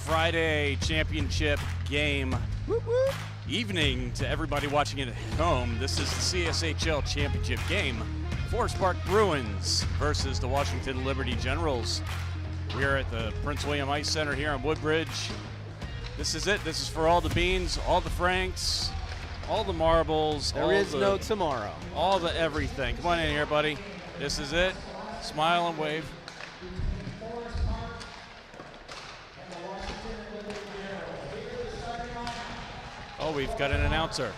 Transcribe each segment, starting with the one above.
Friday championship game. Whoop, whoop. Evening to everybody watching it at home. This is the CSHL championship game. Forest Park Bruins versus the Washington Liberty Generals. We are at the Prince William Ice Center here in Woodbridge. This is it. This is for all the beans, all the franks, all the marbles. There is no tomorrow. All the everything. Come on in here, buddy. This is it. Smile and wave. Oh, we've got an announcer.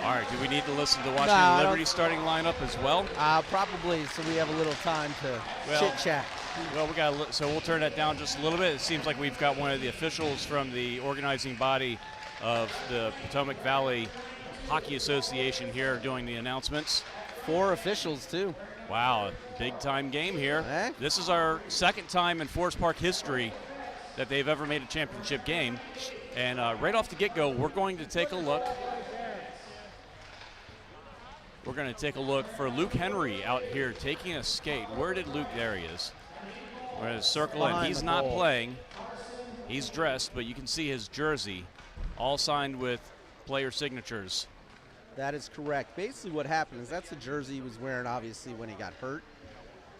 All right, do we need to listen to Washington Liberty starting lineup as well? Probably, so we have a little time to chit-chat. Well, so we'll turn that down just a little bit. It seems like we've got one of the officials from the organizing body of the Potomac Valley Hockey Association here doing the announcements. 4 officials, too. Wow, big-time game here. Heck. This is our second time in Forest Park history that they've ever made a championship game. And right off the get-go, we're going to take a look. We're going to take a look for Luke Henry out here taking a skate. Where did Luke? There he is. We're going to circle in. He's not playing. He's dressed, but you can see his jersey all signed with player signatures. That is correct. Basically what happened is that's the jersey he was wearing, obviously, when he got hurt.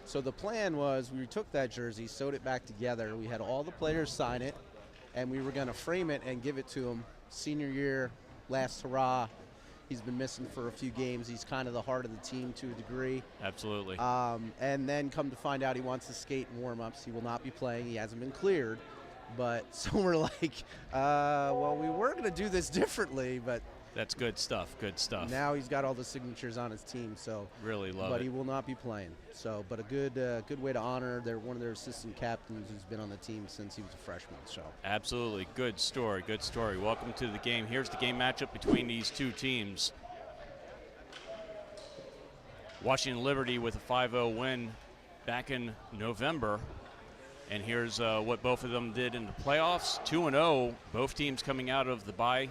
So the plan was we took that jersey, sewed it back together. We had all the players sign it, and we were going to frame it and give it to him. Senior year, last hurrah. He's been missing for a few games. He's kind of the heart of the team to a degree. Absolutely. And then come to find out he wants to skate in warm-ups. He will not be playing. He hasn't been cleared. But so we're like, well, we were going to do this differently, but that's good stuff. Good stuff. now he's got all the signatures on his team. So really love it. But he will not be playing. So, but a good way to honor one of their assistant captains who's been on the team since he was a freshman. So absolutely, good story. Good story. Welcome to the game. Here's the game matchup between these two teams. Washington Liberty with a 5-0 win back in November. And here's what both of them did in the playoffs. 2-0, both teams coming out of the bye.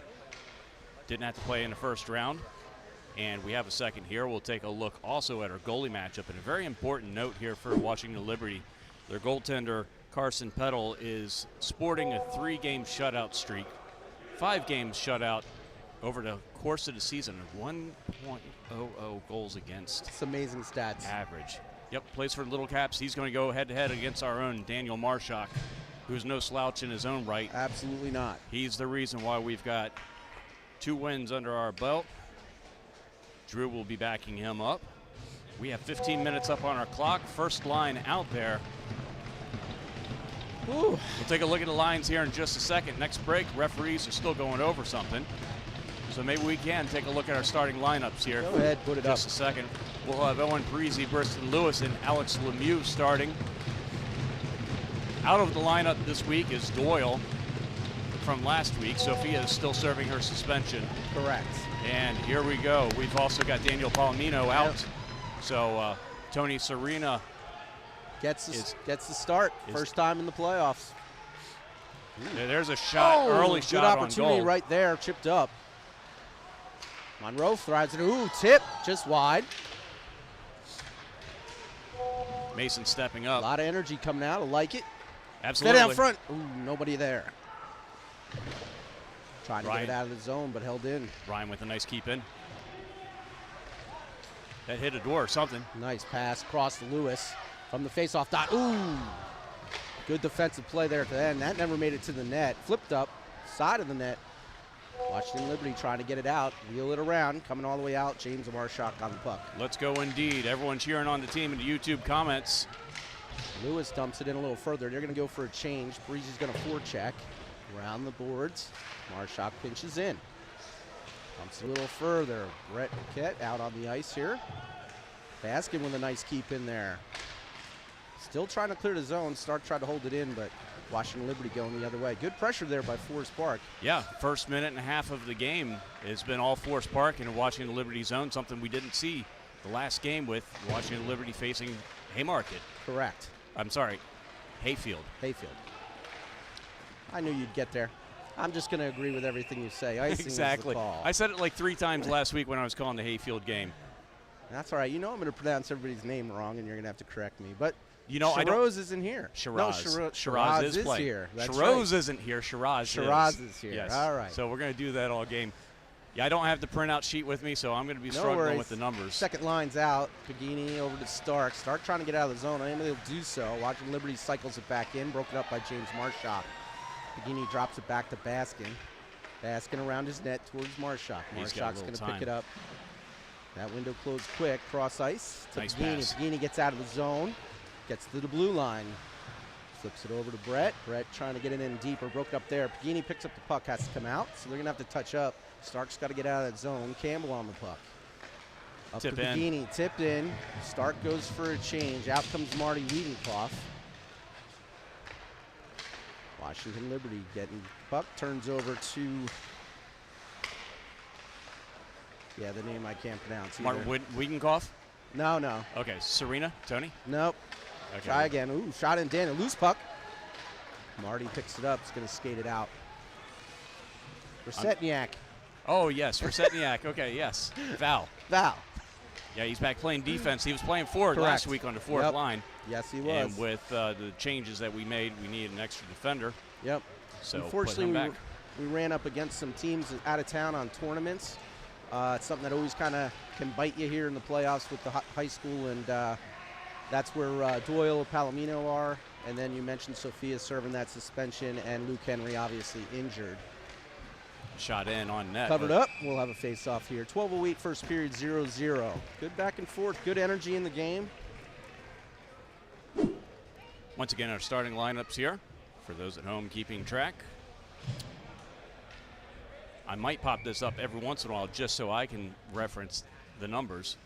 Didn't have to play in the first round. And we have a second here. We'll take a look also at our goalie matchup. And a very important note here for Washington Liberty. Their goaltender, Carson Peddle, is sporting a 3-game shutout streak. 5 games shutout over the course of the season. 1.00 goals against. it's amazing stats. Average. Yep, plays for the Little Caps. He's going to go head-to-head against our own Daniel Marshak, who's no slouch in his own right. Absolutely not. He's the reason why we've got 2 wins under our belt. Drew will be backing him up. We have 15 minutes up on our clock. First line out there. Ooh. We'll take a look at the lines here in just a second. Next break, referees are still going over something. So maybe we can take a look at our starting lineups here. Go ahead, put it up. Just a second. We'll have Owen Parisi, Briston Lewis, and Alex Lemieux starting. Out of the lineup this week is Doyle from last week. Sophia is still serving her suspension. Correct. And here we go. We've also got Daniel Palomino out. So Tony Serena gets the start. First time in the playoffs. There's a shot, early shot on goal. Good opportunity right there, chipped up. Monroe thrives it. Ooh, tip, just wide. Mason stepping A up. lot of energy coming out. I like it. Absolutely. Stay down front. Ooh, nobody there. Trying to get it out of the zone, but held in. Ryan with a nice keep in. That hit a door or something. Nice pass across to Lewis from the faceoff dot. Ooh, good defensive play there at the end. That never made it to the net. Flipped up, side of the net. Washington Liberty trying to get it out, wheel it around, coming all the way out. James Marshak on the puck. Let's go indeed. Everyone cheering on the team in the YouTube comments. Lewis dumps it in a little further. They're going to go for a change. Breezy's going to forecheck around the boards. Marshak pinches in. Pumps a little further. Brett Paquette out on the ice here. Baskin with a nice keep in there. Still trying to clear the zone. Stark tried to hold it in, but Washington Liberty going the other way. Good pressure there by Forest Park. Yeah, first minute and a half of the game has been all Forest Park in a Washington Liberty zone, something we didn't see the last game with Washington Liberty facing Haymarket. Correct. I'm sorry, Hayfield. Hayfield. I knew you'd get there. I'm just going to agree with everything you say. Icing Exactly. was the call. I said it like 3 times last week when I was calling the Hayfield game. That's all right. You know I'm going to pronounce everybody's name wrong, and you're going to have to correct me. But you know, Shiraz isn't here. Shiraz. No, Shiraz is playing. here. That's Shiraz right. isn't here. Shiraz is here. Yes. All right. So we're going to do that all game. Yeah, I don't have the printout sheet with me, so I'm going to be struggling with the numbers. Second line's out. Pagini over to Stark. Stark trying to get out of the zone. Unable to do so. Washington Liberty cycles it back in. Broken up by James Marshak. Pagini drops it back to Baskin. Baskin around his net towards Marshak. Marshak's going to pick it up. That window closed quick. Cross ice to nice Pagini. pass. Pagini gets out of the zone. Gets to the blue line. Flips it over to Brett. Brett trying to get it in deeper. Broken up there. Pagini picks up the puck. Has to come out. So they're going to have to touch up. Stark's got to get out of that zone. Campbell on the puck. Up Tip to Pagini. Tipped in. Stark goes for a change. Out comes Marty Wiedenkoff. Washington Liberty getting puck. Turns over to, yeah, the name I can't pronounce. Martin Wiedenkoff? No. Okay, Serena? Tony? Nope. Okay. Try again. Ooh, shot in Dan. A loose puck. Marty picks it up. He's going to skate it out. Resetniak. Oh, yes, Resetniak. Okay, yes. Val. Yeah, he's back playing defense. He was playing forward last week on the fourth line. Yes, he was. And with the changes that we made, we needed an extra defender. Yep. So unfortunately, we ran up against some teams out of town on tournaments. It's something that always kind of can bite you here in the playoffs with the high school, and that's where Doyle and Palomino are. And then you mentioned Sophia serving that suspension, and Luke Henry obviously injured. Shot in on net. Covered up. We'll have a face-off here. 12:08 first period, 0-0. Good back and forth. Good energy in the game. Once again, our starting lineups here for those at home keeping track. I might pop this up every once in a while just so I can reference the numbers.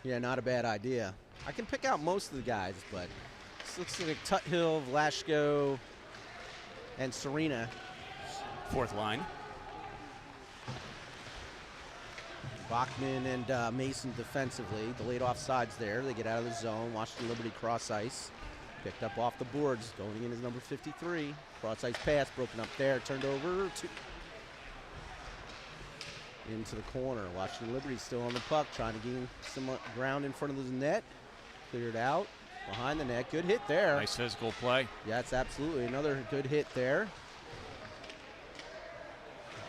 Yeah, not a bad idea. I can pick out most of the guys, but this looks like Tuthill, Vlashko, and Serena. Fourth line. Bachman and Mason defensively. Delayed offsides there. They get out of the zone. Washington Liberty cross ice. Picked up off the boards. Going in is number 53. Cross ice pass broken up there. Turned over to into the corner. Washington Liberty still on the puck. Trying to gain some ground in front of the net. Cleared out. Behind the net. Good hit there. Nice physical play. Yeah, it's absolutely another good hit there.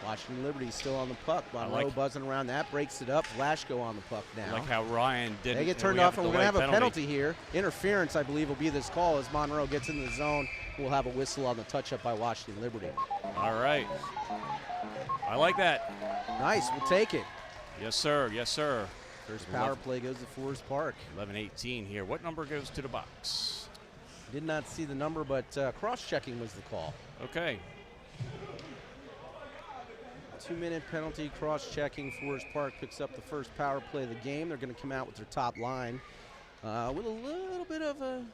Washington Liberty still on the puck. Monroe buzzing around that, breaks it up. Vlashko on the puck now. I like how Ryan did. They get turned off, and we're going to have a penalty here. Interference, I believe, will be this call as Monroe gets into the zone. We'll have a whistle on the touch-up by Washington Liberty. All right. I like that. Nice. We'll take it. Yes, sir. Yes, sir. First power play goes to Forest Park. 11-18 here. What number goes to the box? Did not see the number, but cross-checking was the call. Okay. 2-minute penalty, cross-checking. Forest Park picks up the first power play of the game. They're going to come out with their top line with a little bit of a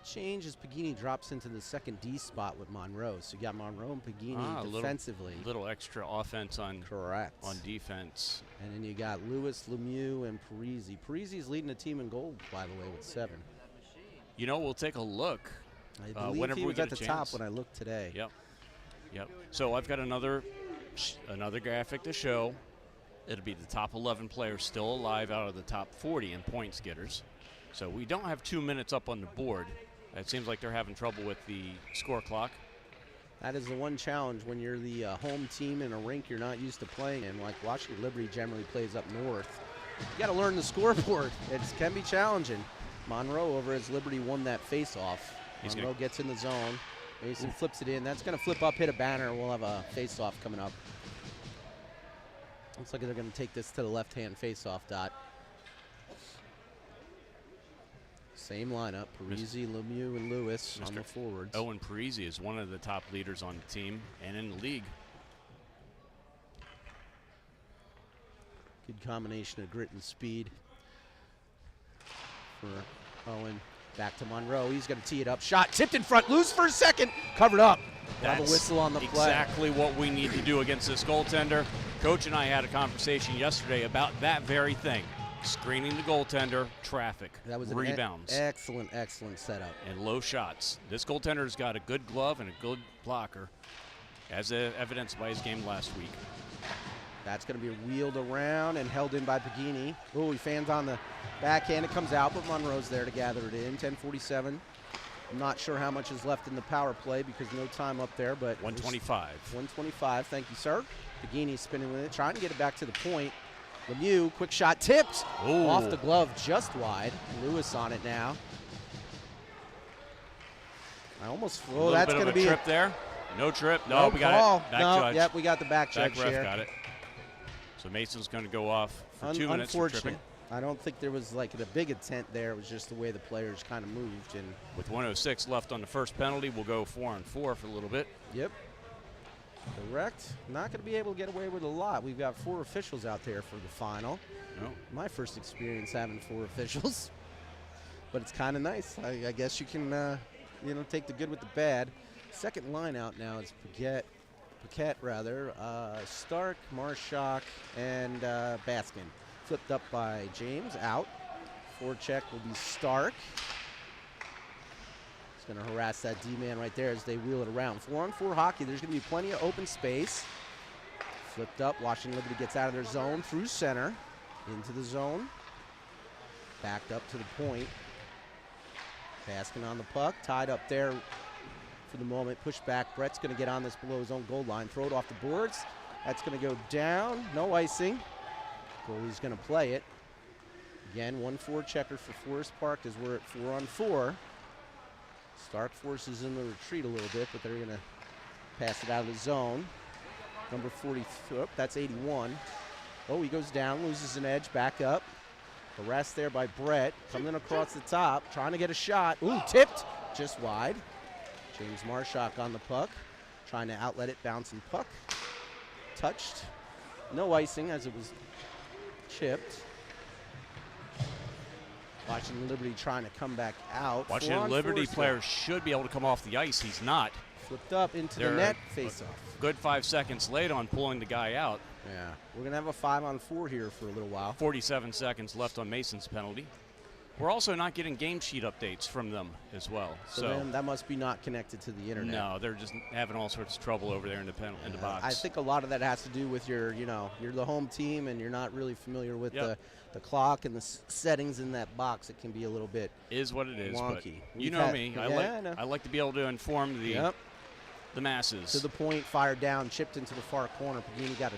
change as Pagini drops into the second D spot with Monroe. So you got Monroe and Pagini defensively. Little extra offense on defense. And then you got Lewis, Lemieux, and Parisi. Parisi's leading the team in goal, by the way, with 7. You know, we'll take a look. I believe whenever he we was get at the a top chance. when I looked today. Yep. So I've got another graphic to show. It'll be the top 11 players still alive out of the top 40 in points getters. So we don't have 2 minutes up on the board. It seems like they're having trouble with the score clock. That is the one challenge when you're the home team in a rink you're not used to playing in. Like Washington Liberty generally plays up north. You got to learn the scoreboard. It can be challenging. Monroe over as Liberty won that face-off. Monroe gets in the zone. Mason flips it in. That's going to flip up, hit a banner. We'll have a face-off coming up. Looks like they're going to take this to the left-hand face-off dot. Same lineup, Parisi, Lemieux, and Lewis on the forwards. Owen Parisi is one of the top leaders on the team and in the league. Good combination of grit and speed for Owen. Back to Monroe. He's going to tee it up. Shot tipped in front. Loose for a second. Covered up. Have a whistle on the play. Exactly what we need to do against this goaltender. Coach and I had a conversation yesterday about that very thing. Screening the goaltender, traffic, that was rebounds. An excellent setup. And low shots. This goaltender's got a good glove and a good blocker, as evidenced by his game last week. That's going to be wheeled around and held in by Pagini. Oh, he fans on the backhand. It comes out, but Monroe's there to gather it in. 10:47. I'm not sure how much is left in the power play because no time up there, but 125. 125. Thank you, sir. Pagini spinning with it, trying to get it back to the point. Lemieux, quick shot, tipped. Ooh. Off the glove, just wide. Lewis on it now. I almost. Oh, that's going to be a trip there. No trip. No, we call. got it. Back judge. Yep, we got the back judge Back ref here. got it. So Mason's going to go off for 2 minutes for tripping. I don't think there was like a big intent there. It was just the way the players kind of moved. And with 1:06 left on the first penalty, we'll go 4-on-4 for a little bit. Yep. Correct. Not going to be able to get away with a lot. We've got 4 officials out there for the final. No. My first experience having 4 officials, but it's kind of nice. I guess you can, take the good with the bad. Second line out now is Paquette, Stark, Marshak, and Baskin. Flipped up by James, out. Forecheck will be Stark. He's going to harass that D-man right there as they wheel it around. 4-on-4 hockey, there's going to be plenty of open space. Flipped up, Washington Liberty gets out of their zone through center, into the zone. Backed up to the point. Baskin on the puck, tied up there for the moment. Push back, Brett's going to get on this below his own goal line. Throw it off the boards. That's going to go down, no icing. Goalie's going to play it. Again, 1-4 checker for Forest Park as we're at 4-on-4. Stark forces in the retreat a little bit, but they're going to pass it out of the zone. Number 40, that's 81. Oh, he goes down, loses an edge, back up. Arrest there by Brett, coming across the top, trying to get a shot. Ooh, tipped, just wide. James Marshak on the puck, trying to outlet it, bouncing puck. Touched, no icing as it was chipped. Washington Liberty trying to come back out. Washington Liberty players should be able to come off the ice. He's not. Flipped up into the net, face-off. Good 5 seconds late on pulling the guy out. Yeah, we're going to have a 5-on-4 here for a little while. 47 seconds left on Mason's penalty. We're also not getting game sheet updates from them as well. So then that must be not connected to the internet. No, they're just having all sorts of trouble over there in the box. I think a lot of that has to do with you're the home team and you're not really familiar with the clock and the settings in that box. It can be a little bit is what it is. Wonky. But you know me. I like to be able to inform the masses. To the point, fired down, chipped into the far corner. Pagini got a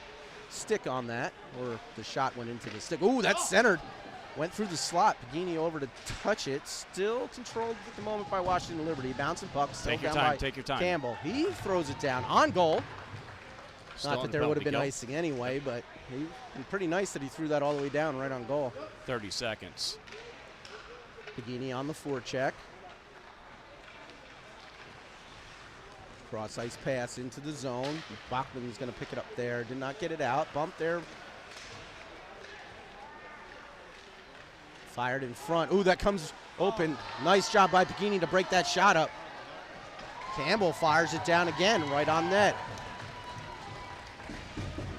stick on that, or the shot went into the stick. Ooh, that's centered. Went through the slot. Pagini over to touch it. Still controlled at the moment by Washington Liberty. Bouncing puck. Still down by Take your time. Campbell. He throws it down on goal. Still Not that there would have been icing anyway, but pretty nice that he threw that all the way down right on goal. 30 seconds. Pagini on the forecheck. Cross ice pass into the zone. Bachman's going to pick it up there. Did not get it out. Bump there. Fired in front. Ooh, that comes open. Nice job by Pagini to break that shot up. Campbell fires it down again, right on net.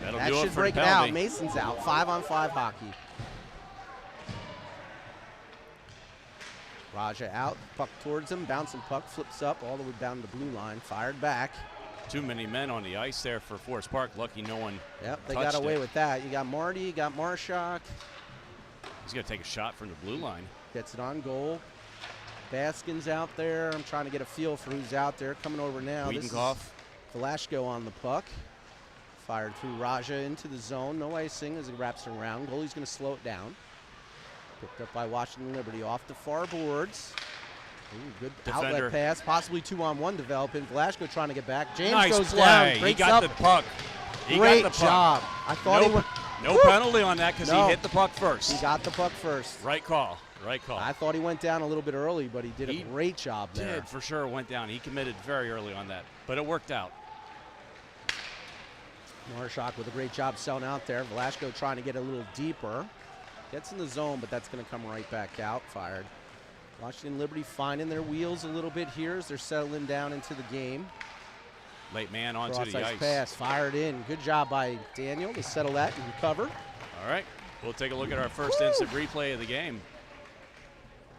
That should break it out. Mason's out. 5-on-5 hockey. Raja out. Puck towards him. Bouncing puck. Flips up all the way down the blue line. Fired back. Too many men on the ice there for Forest Park. Lucky no one. Yep, they got away with that. You got Marty. You got Marshak. He's going to take a shot from the blue line. Gets it on goal. Baskin's out there. I'm trying to get a feel for who's out there. Coming over now. Wiedenkoff. Velashko on the puck. Fired through Raja into the zone. No icing as he wraps it around. Goalie's going to slow it down. Picked up by Washington Liberty off the far boards. Ooh, good Defender. Outlet pass. Possibly 2-on-1 developing. Velashko trying to get back. James nice goes play. down. He got the puck. Great job. I thought he would. No penalty on that because he hit the puck first. He got the puck first. Right call. Right call. I thought he went down a little bit early, but he did a great job there. He did, for sure, went down. He committed very early on that, but it worked out. Marshak with a great job selling out there. Velasco trying to get a little deeper. Gets in the zone, but that's going to come right back out. Fired. Washington Liberty finding their wheels a little bit here as they're settling down into the game. Late man onto the ice. Pass, fired in. Good job by Daniel to settle that and recover. All right, we'll take a look at our first instant replay of the game.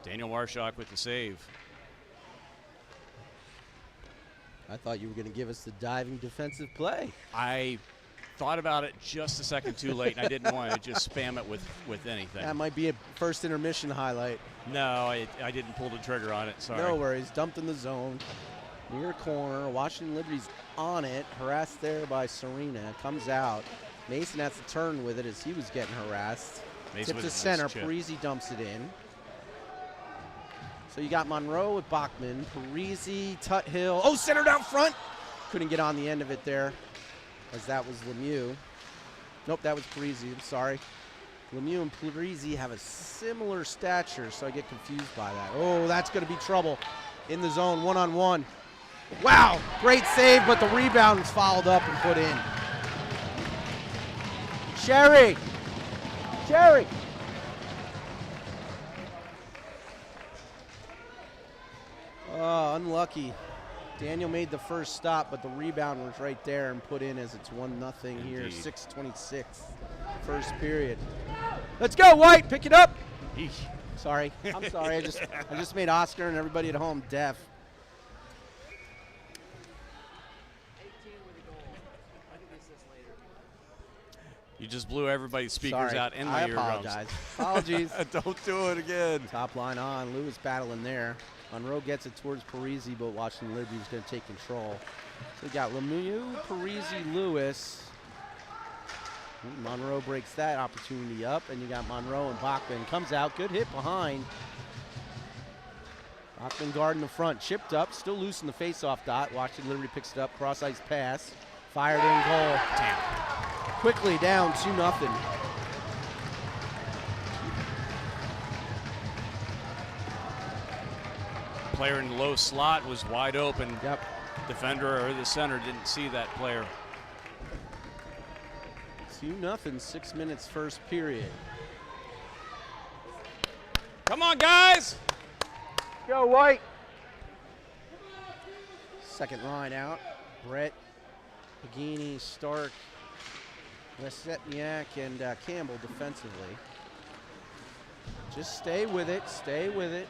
Daniel Marshak with the save. I thought you were going to give us the diving defensive play. I thought about it just a second too late, and I didn't want to just spam it with anything. That might be a first intermission highlight. No, I didn't pull the trigger on it. Sorry. No worries. Dumped in the zone. Near corner. Washington Liberty's on it. Harassed there by Serena. Comes out. Mason has to turn with it as he was getting harassed. Mason Tip to center. Nice Parisi dumps it in. So you got Monroe with Bachman. Parisi, Tuthill. Oh, center down front. Couldn't get on the end of it there, as that was Lemieux. Nope, that was Parisi. I'm sorry. Lemieux and Parisi have a similar stature, so I get confused by that. Oh, that's going to be trouble in the zone, one-on-one. Wow, great save, but the rebound is fouled up and put in. Cherry. Unlucky. Daniel made the first stop, but the rebound was right there and put in as it's 1-0 here. 6:26, first period. Let's go, White. Pick it up. Eesh. Sorry. I'm sorry. I just made Oscar and everybody at home deaf. You just blew everybody's speakers out in my eardrums. I apologize. Apologies. Don't do it again. Top line on. Lewis battling there. Monroe gets it towards Parisi, but Washington Liberty is going to take control. So we got Lemieux, Parisi, Lewis. Monroe breaks that opportunity up, and you got Monroe and Bachman. Comes out, good hit behind. Bachman guarding the front, chipped up, still loose in the face-off dot. Washington Liberty picks it up, cross-ice pass. Fired in goal. Damn. Quickly down 2-0. Player in the low slot was wide open. Yep. Defender or the center didn't see that player. 2-0, 6 minutes first period. Come on, guys. Go, White. Second line out. Brett, Pagini, Stark, Lesetniak, and Campbell defensively. Just stay with it. Stay with it.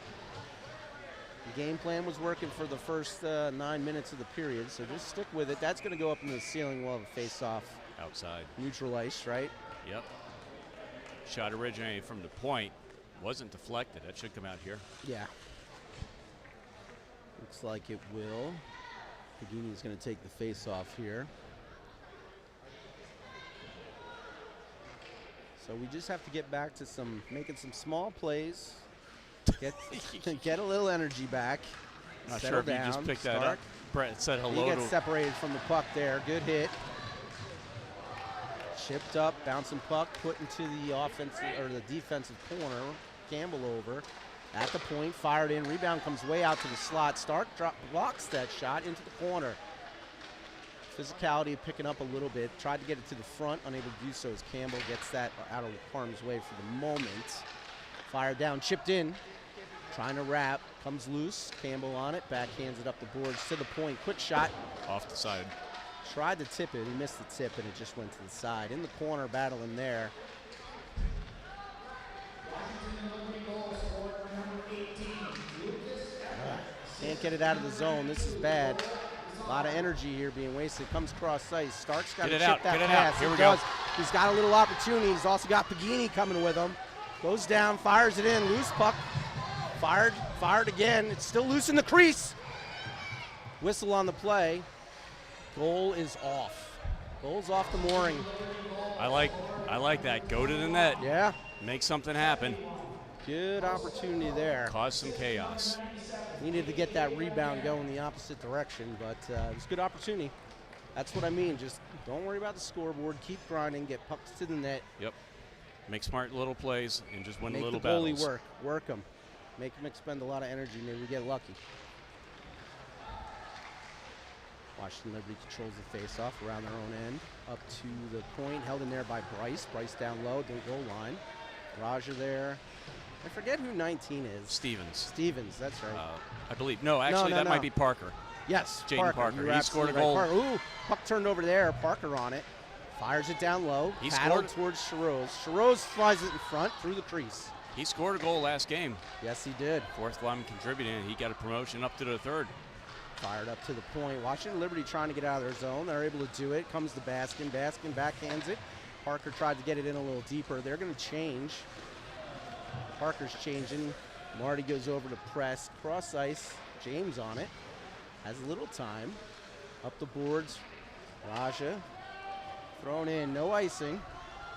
The game plan was working for the first 9 minutes of the period, so just stick with it. That's going to go up into the ceiling. We'll have a face-off. Outside. Neutral ice, right? Yep. Shot originating from the point. Wasn't deflected. That should come out here. Yeah. Looks like it will. Pagini's going to take the face-off here. So we just have to get back to making some small plays. Get a little energy back. Not sure if you just picked that up. Brett said hello. He gets separated from the puck there. Good hit. Chipped up, bouncing puck, put into the offensive or the defensive corner. Campbell over at the point, fired in. Rebound comes way out to the slot. Stark blocks that shot into the corner. Physicality picking up a little bit. Tried to get it to the front, unable to do so as Campbell gets that out of harm's way for the moment. Fired down, chipped in. Trying to wrap, comes loose. Campbell on it, backhands it up the boards to the point. Quick shot. Off the side. Tried to tip it, he missed the tip, and it just went to the side. In the corner, battling there. Can't get it out of the zone. This is bad. A lot of energy here being wasted. Comes cross ice. Stark's got to chip that pass. Here we go. He's got a little opportunity. He's also got Pagini coming with him. Goes down, fires it in. Loose puck. Fired again. It's still loose in the crease. Whistle on the play. Goal is off. Goal's off the mooring. I like that. Go to the net. Yeah. Make something happen. Good opportunity there. Cause some chaos. Needed to get that rebound going the opposite direction, but it was a good opportunity. That's what I mean. Just don't worry about the scoreboard. Keep grinding. Get pucks to the net. Yep. Make smart little plays and just win little battles. Make the goalie battles. work them. Make them expend a lot of energy. Maybe we get lucky. Washington Liberty controls the faceoff around their own end. Up to the point, held in there by Bryce. Bryce down low, the goal line. Raja there. I forget who 19 is. Stevens, that's right. I believe. No, actually, that might be Parker. Yes, Jaden Parker. He scored a right. goal. Ooh, puck turned over there. Parker on it. Fires it down low. He paddled scored towards Sharoz. Sharoz flies it in front through the crease. He scored a goal last game. Yes, he did. Fourth line contributing. He got a promotion up to the third. Fired up to the point. Washington Liberty trying to get out of their zone. They're able to do it. Comes to Baskin. Baskin backhands it. Parker tried to get it in a little deeper. They're going to change. Parker's changing. Marty goes over to press. Cross ice. James on it. Has a little time. Up the boards. Raja. Thrown in. No icing.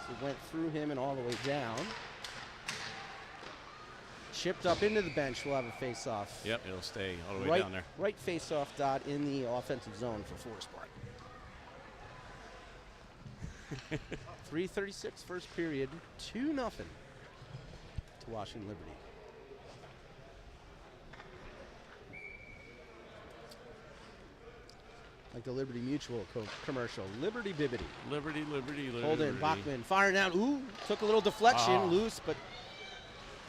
So it went through him and all the way down. Chipped up into the bench. We'll have a face-off. Yep, it'll stay all the way down there. Right face-off dot in the offensive zone for Forest Park. 3:36 first period. 2-0 to Washington Liberty. Like the Liberty Mutual commercial. Liberty Bibbity. Liberty, Liberty, Liberty. Hold in. Bachman firing down. Ooh, took a little deflection. Loose, but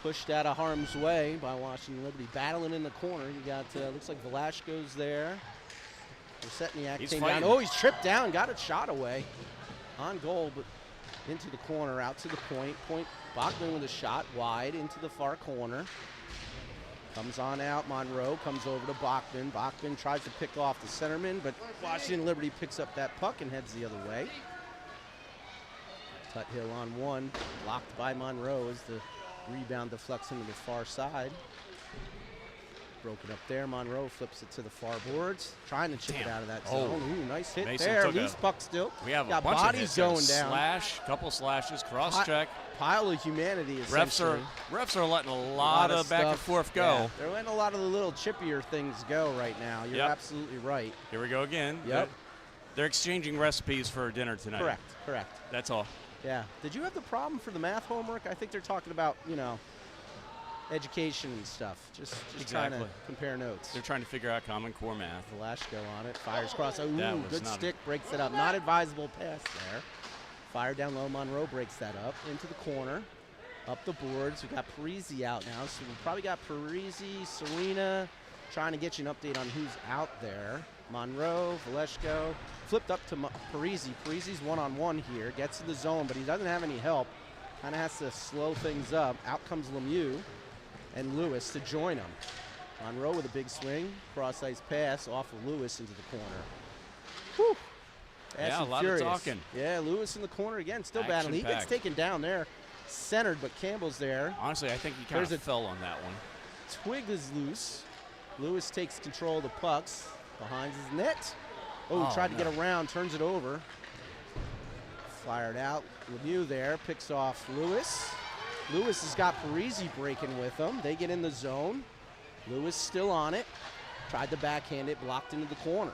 pushed out of harm's way by Washington Liberty. Battling in the corner. You got, looks like Velasco's there. Setniak came down. Oh, he's tripped down. Got it shot away. On goal, but into the corner, out to the point. Bachman with a shot wide into the far corner. Comes on out. Monroe comes over to Bachman. Bachman tries to pick off the centerman, but Washington Liberty picks up that puck and heads the other way. Tuthill on one. Blocked by Monroe as the rebound deflects into the far side. Broken up there. Monroe flips it to the far boards. Trying to chip it out of that zone. Ooh, nice hit Mason there. Loose puck still. We have got a bunch bodies of going down. Slash, couple slashes, cross check. Pile of humanity, essentially. Refs are letting a lot of back and forth go. Yeah, they're letting a lot of the little chippier things go right now. You're absolutely right. Here we go again. Yep. They're exchanging recipes for dinner tonight. Correct. That's all. Yeah. Did you have the problem for the math homework? I think they're talking about, education and stuff. Just trying to compare notes. They're trying to figure out Common Core math. Velasco on it. Fires cross. Ooh, good stick. Breaks it up. Not advisable pass there. Fire down low. Monroe breaks that up. Into the corner. Up the boards. We got Parisi out now. So we probably got Parisi, Serena. Trying to get you an update on who's out there. Monroe, Velasco. Flipped up to Parisi. Parisi's one-on-one here. Gets to the zone, but he doesn't have any help. Kind of has to slow things up. Out comes Lemieux and Lewis to join him. Monroe with a big swing. Cross-ice pass off of Lewis into the corner. Whew. Yeah, a lot of talking. Yeah, Lewis in the corner again. Still battling. He gets taken down there. Centered, but Campbell's there. Honestly, I think he kind of fell on that one. Twig is loose. Lewis takes control of the pucks. Behind his net. Oh, tried to get around. Turns it over. Fired out. Lemieux there. Picks off Lewis. Lewis has got Parisi breaking with him. They get in the zone. Lewis still on it. Tried to backhand it. Blocked into the corner.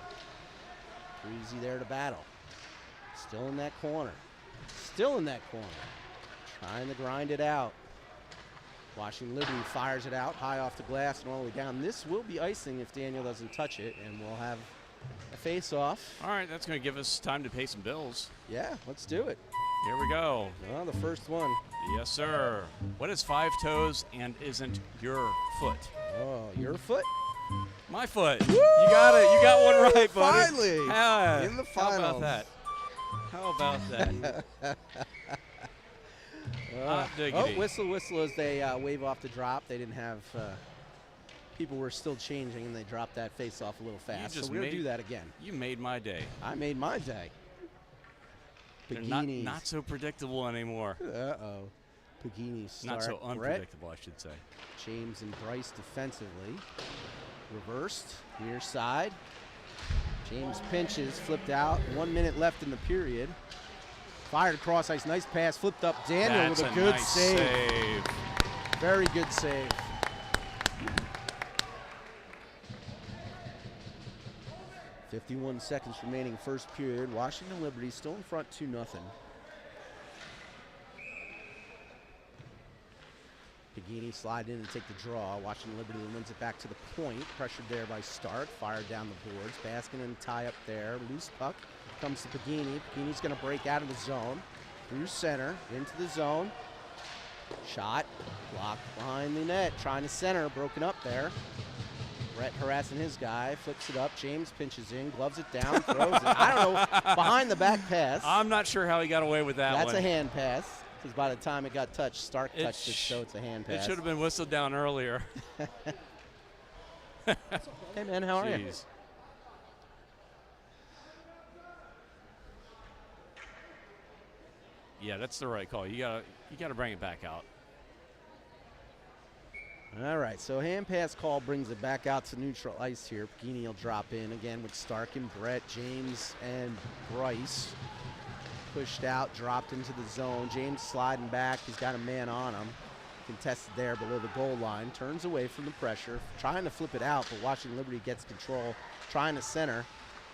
Parisi there to battle. Still in that corner. Still in that corner. Trying to grind it out. Washington Liberty fires it out high off the glass and all the way down. This will be icing if Daniel doesn't touch it, and we'll have a face-off. All right, that's going to give us time to pay some bills. Yeah, let's do it. Here we go. Well, the first one. Yes, sir. What is 5 toes and isn't your foot? Oh, your foot? My foot. Woo! You got it. You got one right, buddy. Finally. In the finals. How about that? Whistle as they wave off the drop. They didn't have people were still changing, and they dropped that face off a little fast. So we're going to do that again. You made my day. I made my day. They're not so predictable anymore. Uh-oh. Pagini start. Not so unpredictable, I should say. James and Bryce defensively. Reversed. Near side. James pinches, flipped out. 1 minute left in the period. Fired across ice. Nice pass. Flipped up. Daniel with a good nice save. Very good save. .51 seconds remaining first period. Washington Liberty still in front 2-0. Pagini slide in and take the draw. Washington Liberty wins it back to the point. Pressured there by Stark. Fired down the boards. Baskin and tie up there. Loose puck comes to Pagini. Pagini's going to break out of the zone. Through center. Into the zone. Shot. Blocked behind the net. Trying to center. Broken up there. Brett harassing his guy. Flips it up. James pinches in. Gloves it down. Throws it. I don't know. Behind the back pass. I'm not sure how he got away with that one. That's a hand pass. Because by the time it got touched, Stark touched it, so it's a hand pass. It should have been whistled down earlier. Hey, man, how are you? Yeah, that's the right call. You gotta bring it back out. All right, so hand pass call brings it back out to neutral ice here. Pagini will drop in again with Stark and Brett, James and Bryce. Pushed out, dropped into the zone. James sliding back. He's got a man on him. Contested there below the goal line. Turns away from the pressure. Trying to flip it out, but Washington Liberty gets control. Trying to center.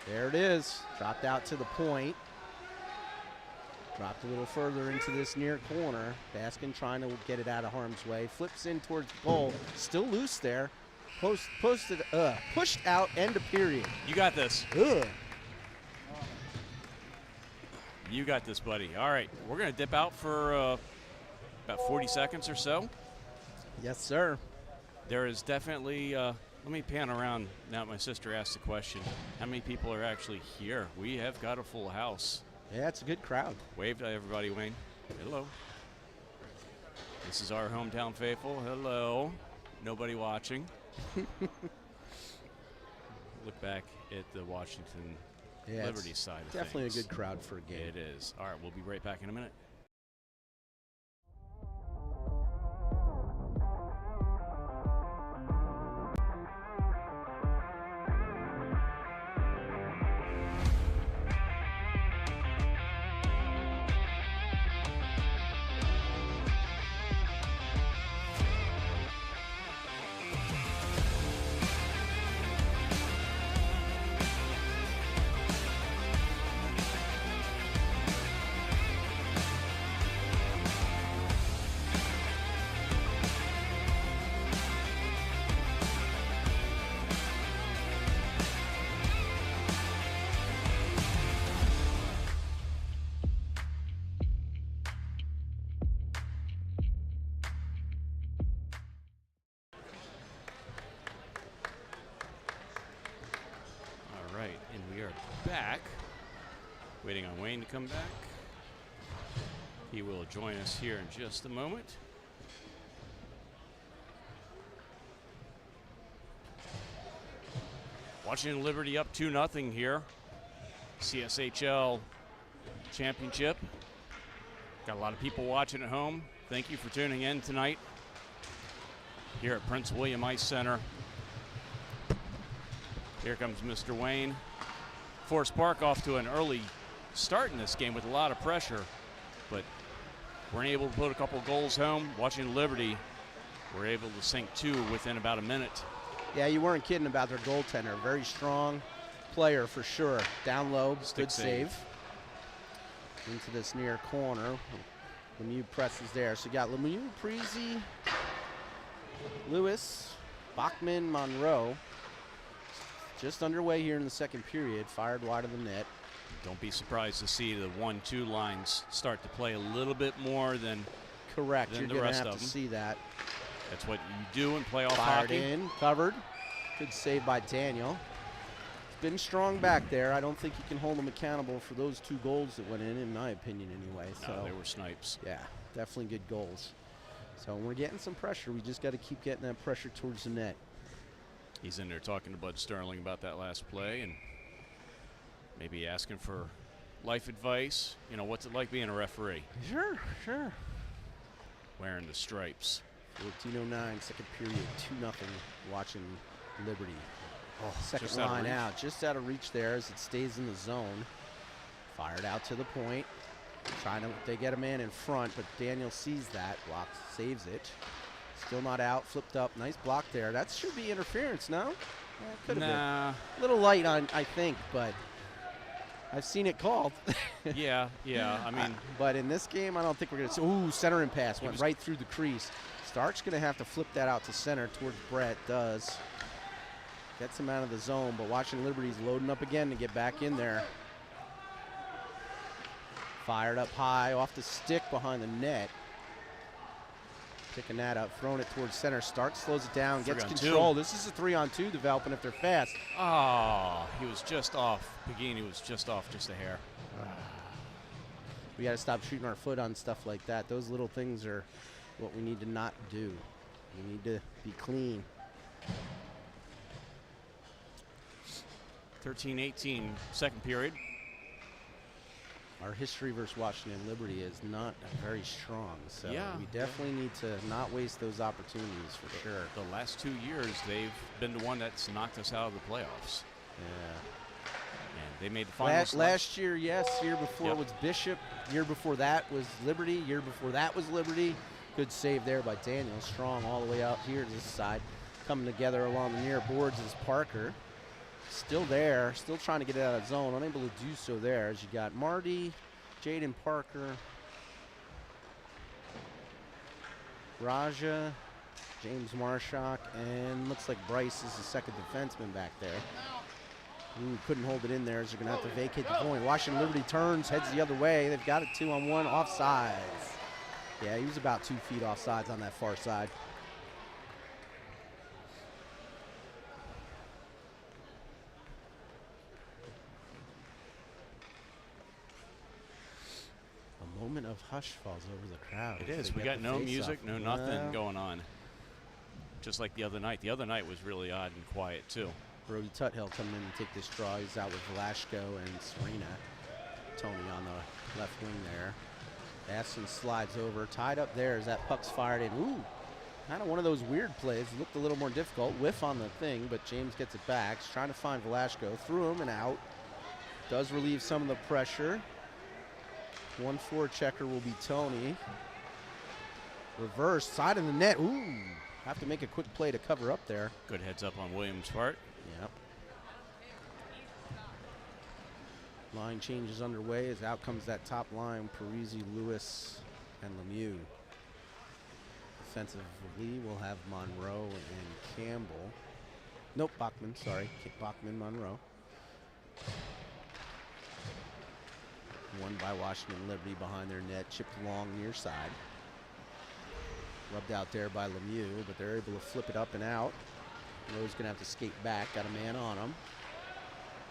There it is. Dropped out to the point. Dropped a little further into this near corner. Baskin trying to get it out of harm's way. Flips in towards the goal. Still loose there. Pushed out, end of period. You got this. Ugh. You got this, buddy. All right, we're going to dip out for about 40 seconds or so. Yes, sir. There is definitely, let me pan around now that my sister asked the question. How many people are actually here? We have got a full house. Yeah, it's a good crowd. Wave to everybody, Wayne. Hello. This is our hometown faithful. Hello. Nobody watching. Look back at the Washington Liberty side of definitely things. A good crowd for a game. It is. All right, we'll be right back in a minute. Back, waiting on Wayne to come back. He will join us here in just a moment. Washington Liberty up 2-0 here. CSHL championship. Got a lot of people watching at home. Thank you for tuning in tonight here at Prince William Ice Center. Here comes Mr. Wayne. Forest Park off to an early start in this game with a lot of pressure, but weren't able to put a couple goals home. Washington Liberty were able to sink 2 within about a minute. Yeah, you weren't kidding about their goaltender. Very strong player for sure. Down low, good save. Into this near corner. Lemieux presses there. So you got Lemieux, Preezy, Lewis, Bachman, Monroe. Just underway here in the second period. Fired wide of the net. Don't be surprised to see the 1-2 lines start to play a little bit more than correct. Than You're the going to rest have of to them. see that. That's what you do in playoff Fired hockey. in, covered. Good save by Daniel. It's been strong back there. I don't think you can hold them accountable for those 2 goals that went in my opinion anyway. So No, they were snipes. yeah, definitely good goals. So when we're getting some pressure, we just got to keep getting that pressure towards the net. He's in there talking to Bud Sterling about that last play and maybe asking for life advice. You know, what's it like being a referee? Sure, sure. Wearing the stripes. 14:09, second period, 2-0, watching Liberty. Oh, second just out of line reach. out, just out of reach there as it stays in the zone. Fired out to the point. They get a man in front, but Daniel sees that, blocks, saves it. Still not out, flipped up, nice block there. That should be interference, no? Yeah, it could have been. A little light on, I think, but I've seen it called. yeah, I mean. But in this game, I don't think we're going to see. Ooh, center and pass, went right through the crease. Stark's going to have to flip that out to center towards Brett. Does. Gets him out of the zone, but Washington Liberty's loading up again to get back in there. Fired up high, off the stick behind the net. Picking that up, throwing it towards center. Stark slows it down, gets control. This is a 3-on-2 developing if they're fast. Oh, he was just off. Pagini was just off just a hair. We got to stop shooting our foot on stuff like that. Those little things are what we need to not do. We need to be clean. 13-18, second period. Our history versus Washington Liberty is not very strong, so yeah, we definitely need to not waste those opportunities for sure. The last 2 years, they've been the one that's knocked us out of the playoffs. Yeah. And they made the finals. Last year, yes. Year before was Bishop. Year before that was Liberty. Year before that was Liberty. Good save there by Daniel. Strong all the way out here to this side. Coming together along the near boards is Parker. Still there, still trying to get out of zone, unable to do so there. As you got Marty, Jaden Parker, Raja, James Marshak, and looks like Bryce is the second defenseman back there. Ooh, couldn't hold it in there, as you're going to have to vacate the point. Washington Liberty turns, heads the other way. They've got it 2-on-1, offsides. Yeah, he was about 2 feet offsides on that far side. Moment of hush falls over the crowd. It is. We got no music, no nothing going on. Just like the other night. The other night was really odd and quiet, too. Brody Tuthill coming in to take this draw. He's out with Velasco and Serena. Tony on the left wing there. Aston slides over. Tied up there as that puck's fired in. Ooh, kind of one of those weird plays. It looked a little more difficult. Whiff on the thing, but James gets it back. He's trying to find Velasco. Through him and out. Does relieve some of the pressure. 1-4 checker will be Tony. Reverse, side of the net. Ooh, have to make a quick play to cover up there. Good heads up on Williams' part. Yep. Line change is underway as out comes that top line. Parisi, Lewis, and Lemieux. Defensively, we'll have Monroe and Campbell. Nope, Bachman, sorry. Bachman, Monroe. Won by Washington Liberty behind their net, chipped long near side. Rubbed out there by Lemieux, but they're able to flip it up and out. Rowe's going to have to skate back, got a man on him.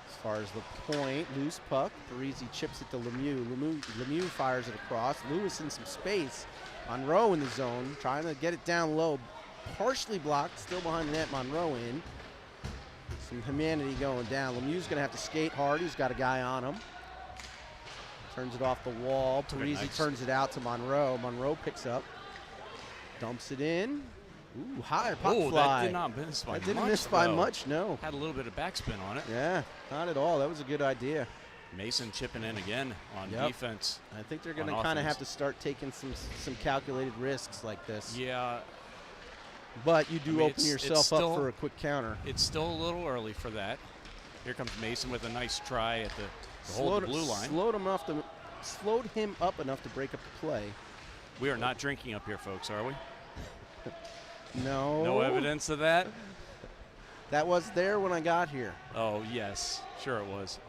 As far as the point, loose puck. Parisi chips it to Lemieux. Lemieux fires it across. Lewis in some space. Monroe in the zone, trying to get it down low. Partially blocked, still behind the net, Monroe in. Some humanity going down. Lemieux's going to have to skate hard. He's got a guy on him. Turns it off the wall. Parisi turns it out to Monroe. Monroe picks up. Dumps it in. Ooh, high puck fly. That did not miss by much. That didn't miss by much, no. Had a little bit of backspin on it. Yeah, not at all. That was a good idea. Mason chipping in again on defense. I think they're going to kind of have to start taking some calculated risks like this. Yeah. But you do open yourself up for a quick counter. It's still a little early for that. Here comes Mason with a nice try at the hold the blue line. Slowed him up enough to break up the play. We are not drinking up here, folks, are we? No. No evidence of that? That was there when I got here. Oh, yes. Sure it was.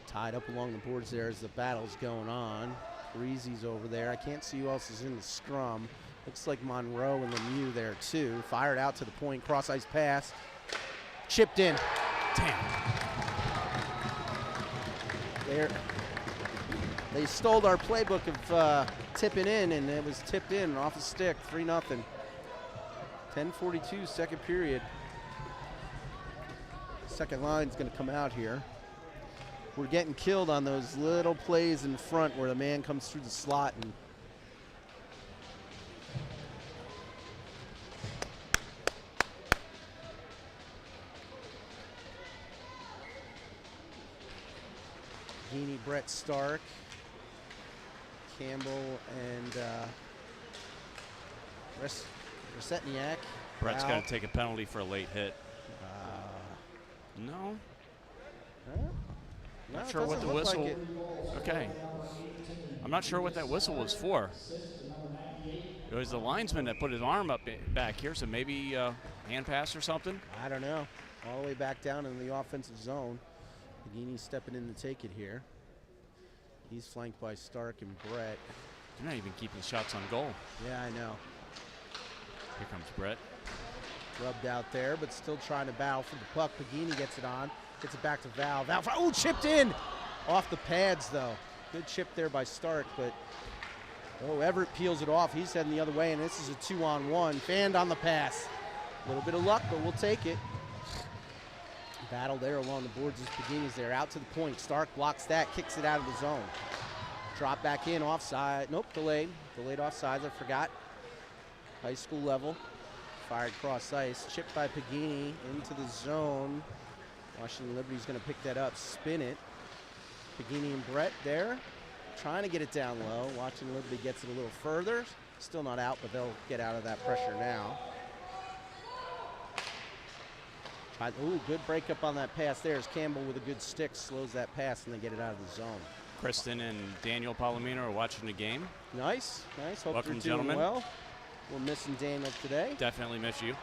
Tied up along the boards there as the battle's going on. Parisi's over there. I can't see who else is in the scrum. Looks like Monroe and Lemieux there, too. Fired out to the point. Cross-ice pass. Chipped in. Damn. They stole our playbook of tipping in, and it was tipped in off the stick, 3-0. 10:42, second period. Second line's going to come out here. We're getting killed on those little plays in front where the man comes through the slot and Heaney, Brett Stark, Campbell, and Resetniak. Brett's got to take a penalty for a late hit. No. Not sure what the whistle. Like okay. I'm not sure what that whistle was for. It was the linesman that put his arm up back here, so maybe hand pass or something. I don't know. All the way back down in the offensive zone. Pagini's stepping in to take it here. He's flanked by Stark and Brett. They're not even keeping shots on goal. Yeah, I know. Here comes Brett. Rubbed out there, but still trying to battle for the puck. Pagini gets it on. Gets it back to Val. Val, oh, chipped in! Off the pads, though. Good chip there by Stark, but Everett peels it off. He's heading the other way, and this is a 2-on-1. Fanned on the pass. A little bit of luck, but we'll take it. Battle there along the boards as Pagini's there. Out to the point. Stark blocks that, kicks it out of the zone. Drop back in, offside. Nope, delayed. Delayed offsides, I forgot. High school level. Fired cross ice. Chipped by Pagini into the zone. Washington Liberty's going to pick that up, spin it. Pagini and Brett there. Trying to get it down low. Washington Liberty gets it a little further. Still not out, but they'll get out of that pressure now. Ooh, good breakup on that pass there as Campbell with a good stick slows that pass and they get it out of the zone. Kristen and Daniel Palomino are watching the game. Nice, nice. Hope Welcome, you're doing gentlemen. well. We're missing Daniel today. Definitely miss you.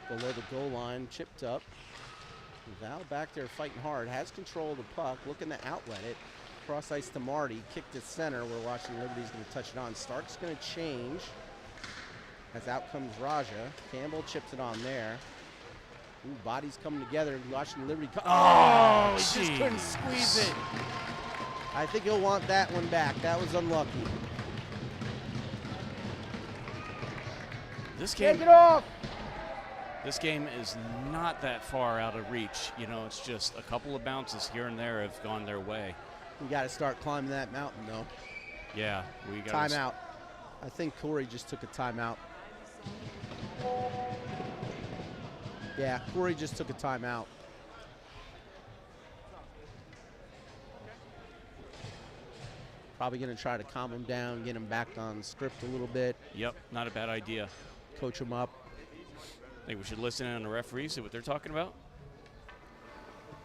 Below the goal line, chipped up. Val back there fighting hard, has control of the puck, looking to outlet it. Cross ice to Marty, kicked to center where Washington Liberty's going to touch it on. Stark's going to change. As out comes Raja. Campbell chips it on there. Ooh, bodies coming together. Washington Liberty. Oh, he just couldn't squeeze it. I think he'll want that one back. That was unlucky. This game, Take it off. This game is not that far out of reach. You know, it's just a couple of bounces here and there have gone their way. We got to start climbing that mountain, though. Yeah, we got timeout. I think Corey just took a timeout. Yeah, Corey just took a timeout. Probably going to try to calm him down, get him back on script a little bit. Yep, not a bad idea. Coach him up. Think we should listen in on the referees, see what they're talking about?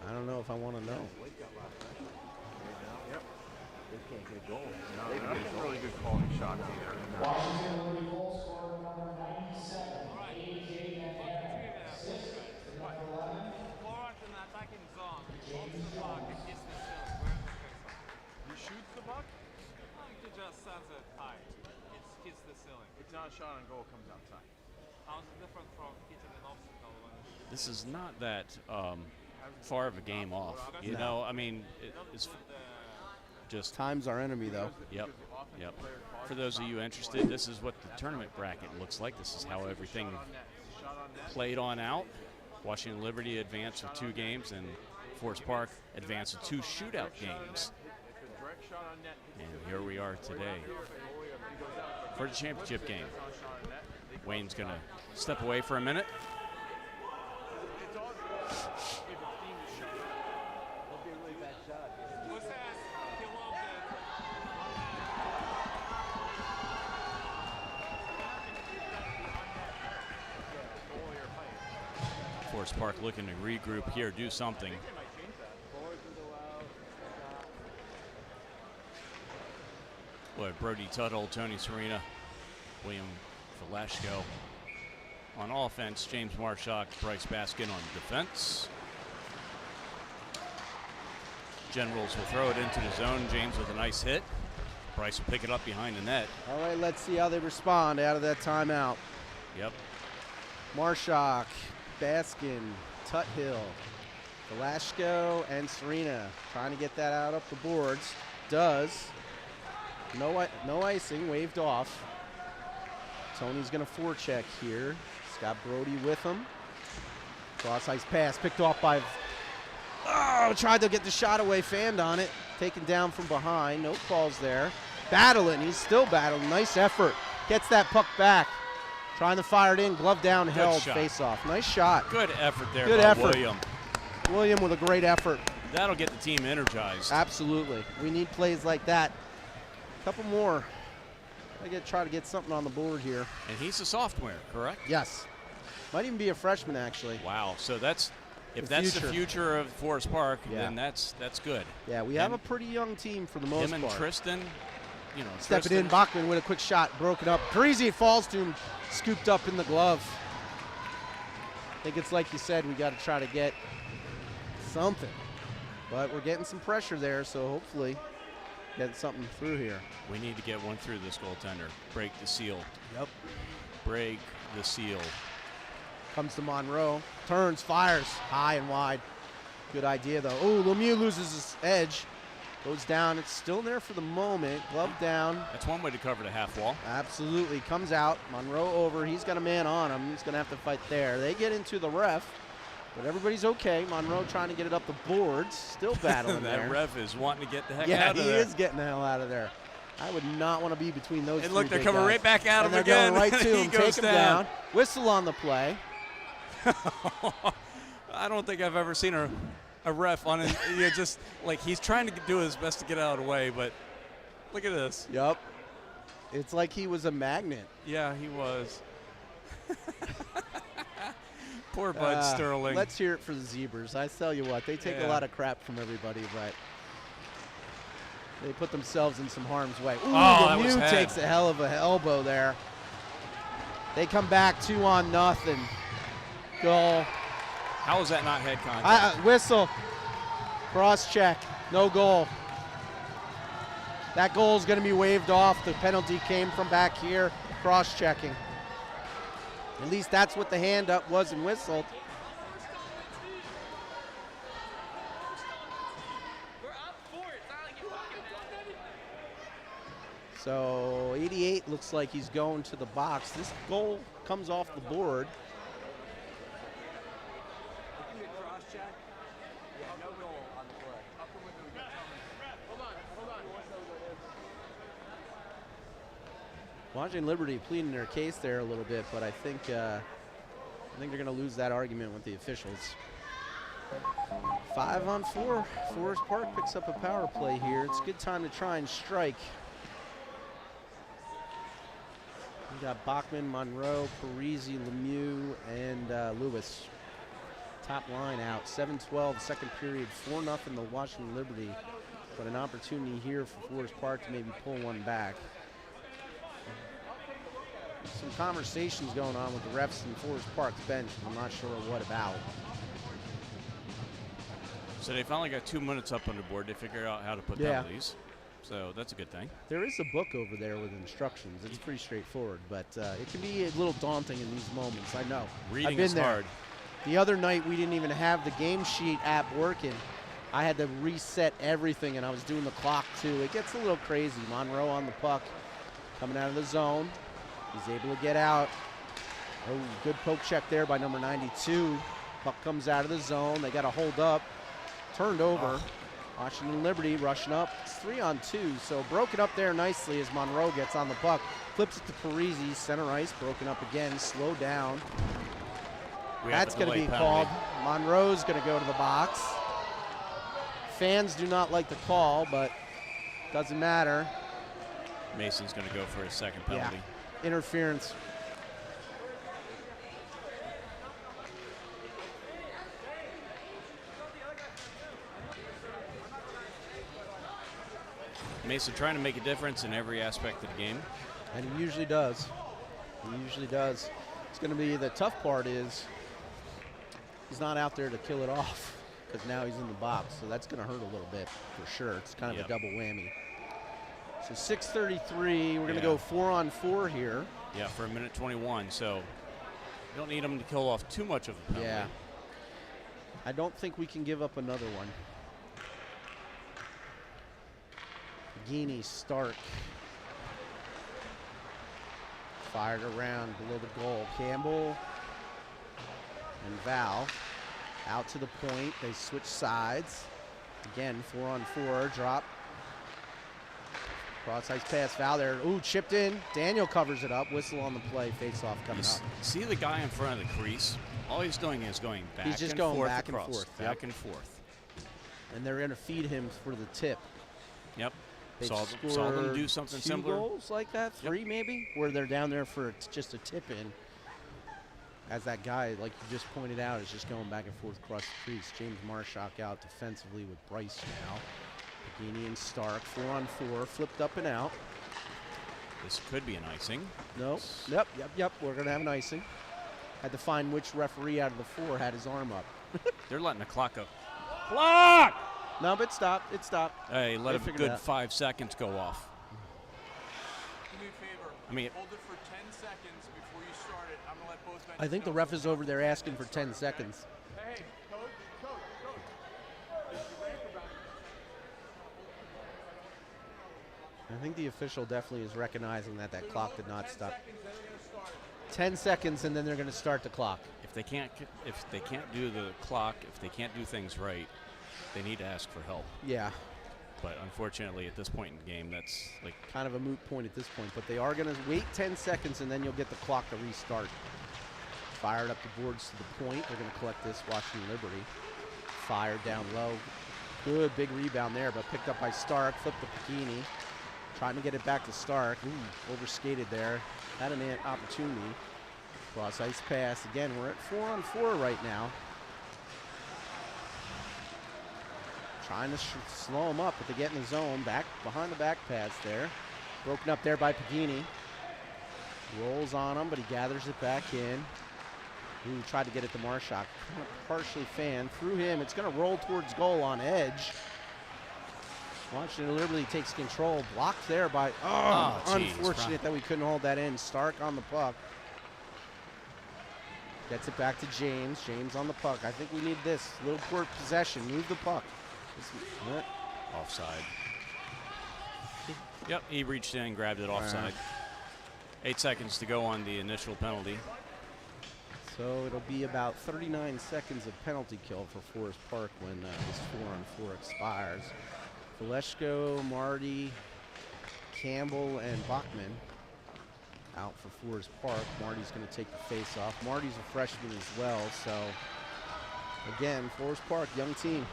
I don't know if I want to know. Yep. They can't get goals. No, they're not getting really good quality shots either. Washington Liberty goal scorer number 97, AJ McNair. Assist to number 11. Forward in the attacking zone. Holds the puck and hits the shield. He shoots the puck? He just sends it high. It hits the ceiling. It's not a shot on goal, comes outside. How's it different from hitting an obstacle? This is not that far of a game off. You know, I mean, it's just Time's our enemy, though. Yep. For those of you interested, this is what the tournament bracket looks like. This is how everything played on out. Washington Liberty advanced with 2 games, and Forest Park advanced with 2 shootout games. And here we are today for the championship game. Wayne's going to step away for a minute. Forest Park looking to regroup here, do something. Boy, Brody Tuttle, Tony Serena, William Valashko on offense, James Marshak, Bryce Baskin on defense. Generals will throw it into the zone. James with a nice hit. Bryce will pick it up behind the net. All right, let's see how they respond out of that timeout. Yep. Marshak, Baskin, Tuthill, Valashko, and Serena trying to get that out up the boards. Does. No icing, waved off. Tony's going to forecheck here. He's got Brody with him. Cross ice pass picked off by. Oh, tried to get the shot away, fanned on it. Taken down from behind. No calls there. Battling. He's still battling. Nice effort. Gets that puck back. Trying to fire it in. Glove down, held. Face off. Nice shot. Good effort there Good by effort. William. William with a great effort. That'll get the team energized. Absolutely. We need plays like that. Couple more. Try to get something on the board here. And he's a sophomore, correct? Yes. Might even be a freshman, actually. Wow. So that's The that's future. the future of Forest Park, Yeah. then that's good. Yeah, we have a pretty young team for the most Him and part. Tristan, Stepping in, Tristan. Bachman with a quick shot, broken up. Parisi falls to him, scooped up in the glove. I think it's like you said, we got to try to get something. But we're getting some pressure there, so hopefully get something through here. We need to get one through this goaltender. Break the seal. Yep. Break the seal. Comes to Monroe, turns, fires, high and wide. Good idea, though. Oh, Lemieux loses his edge. Goes down. It's still there for the moment. Glove down. That's one way to cover the half wall. Absolutely. Comes out. Monroe over. He's got a man on him. He's going to have to fight there. They get into the ref, but everybody's okay. Monroe trying to get it up the boards. Still battling that there. ref is wanting to get the heck Yeah, out of he there. is getting the hell out of there. I would not want to be between those And three look, they're big coming guys. right back at him And again. They're going right to He him. goes Take him down. Whistle on the play. I don't think I've ever seen a ref on it. Just like he's trying to do his best to get out of the way, but look at this. Yep. It's like he was a magnet. Yeah, he was. Poor Bud Sterling. Let's hear it for the Zebras. I tell you what, they take a Yeah. lot of crap from everybody, but they put themselves in some harm's way. Ooh, that was Lemieux head. takes a hell of a elbow there. They come back 2-0. Goal. How is that not head contact? Whistle. Cross check. No goal. That goal is going to be waved off. The penalty came from back here. Cross checking. At least that's what the hand up was and whistled. We're up 4. It's not like you're fucking mad. So 88 looks like he's going to the box. This goal comes off the board. Washington Liberty pleading their case there a little bit, but I think they're going to lose that argument with the officials. 5-on-4. Forest Park picks up a power play here. It's a good time to try and strike. We got Bachman, Monroe, Parisi, Lemieux, and Lewis. Top line out. 7-12, second period, 4-0 the Washington Liberty. But an opportunity here for Forest Park to maybe pull one back. Some conversations going on with the refs in Forest Park's bench. I'm not sure what about. So they finally got 2 minutes up on the board. They figured out how to put penalties. So that's a good thing. There is a book over there with instructions. It's pretty straightforward, but it can be a little daunting in these moments. I know. Reading I've been is there. hard. The other night, we didn't even have the game sheet app working. I had to reset everything, and I was doing the clock, too. It gets a little crazy. Monroe on the puck, coming out of the zone. He's able to get out. Oh, good poke check there by number 92. Puck comes out of the zone. They got to hold up. Turned over. Washington Liberty rushing up. It's 3-on-2, so broken up there nicely as Monroe gets on the puck. Flips it to Parisi, center ice, broken up again, slow down. That's going to be called. Monroe's going to go to the box. Fans do not like the call, but doesn't matter. Mason's going to go for his second penalty. Yeah. Interference. Mason trying to make a difference in every aspect of the game. And he usually does. He usually does. It's going to be the tough part is he's not out there to kill it off because now he's in the box. So that's going to hurt a little bit for sure. It's kind of a double whammy. So 6:33. We're going to go 4-on-4 here. Yeah, for a minute 21. So you don't need him to kill off too much of a penalty. Yeah. I don't think we can give up another one. Gini, Stark. Fired around below the goal. Campbell and Val out to the point. They switch sides. Again, 4-on-4. Drop. Cross-ice pass. Val there. Ooh, chipped in. Daniel covers it up. Whistle on the play. Face-off coming up. See the guy in front of the crease? All he's doing is going back He's just and going forth back and across, forth. back Yep. and forth. And they're going to feed him for the tip. Yep. They Saw them do something two similar. goals like that, 3 maybe, where they're down there for just a tip in. As that guy, like you just pointed out, is just going back and forth across the crease. James Marshak out defensively with Bryce now. Pagini and Stark, 4-on-4, flipped up and out. This could be an icing. Nope. Yep. We're going to have an icing. Had to find which referee out of the 4 had his arm up. They're letting the clock go. Clock! No, but it stopped. It stopped. Hey, let They a figured good it out. 5 seconds go off. Do me a favor. I mean, Hold it for 10 seconds before you start it. I'm going to let both benches I think the know. ref is over there asking for 10 seconds. Hey, coach. I think the official definitely is recognizing that clock did not 10 stop. seconds, then they're going to start it. 10 seconds, and then they're going to start the clock. If they can't do the clock, if they can't do things right, they need to ask for help. Yeah, But unfortunately, at this point in the game, that's like kind of a moot point at this point. But they are going to wait 10 seconds, and then you'll get the clock to restart. Fired up the boards to the point. They're going to collect this, Washington Liberty. Fired down low. Good big rebound there, but picked up by Stark. Flipped to Pagini. Trying to get it back to Stark. Ooh, overskated there. Had an opportunity. Cross ice pass. Again, we're at 4-on-4 right now. Trying to slow them up, but they get in the zone. Back behind the back pass there. Broken up there by Pagini. Rolls on him, but he gathers it back in. Ooh, tried to get it to Marshak. Kind of partially fanned. Through him. It's going to roll towards goal on edge. Washington Liberty takes control. Blocked there by... Oh, geez, unfortunate that we couldn't hold that in. Stark on the puck. Gets it back to James. James on the puck. I think we need this. Little court possession. Move the puck. offside. Yep, he reached in and grabbed it offside. 8 seconds to go on the initial penalty. So it'll be about 39 seconds of penalty kill for Forest Park when this 4-on-4 expires. Valeshko, Marty, Campbell, and Bachman out for Forest Park. Marty's going to take the face off. Marty's a freshman as well, so again, Forest Park, young team.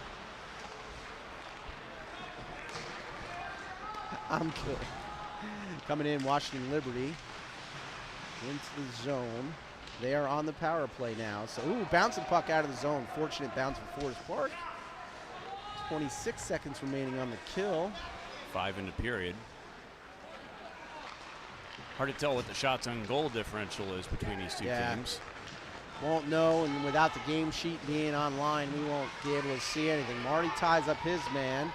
I'm good. Coming in, Washington Liberty into the zone. They are on the power play now. So, ooh, bouncing puck out of the zone. Fortunate bounce for Forest Park. 26 seconds remaining on the kill. 5 in the period. Hard to tell what the shots on goal differential is between these two teams. Won't know, and without the game sheet being online, we won't be able to see anything. Marty ties up his man.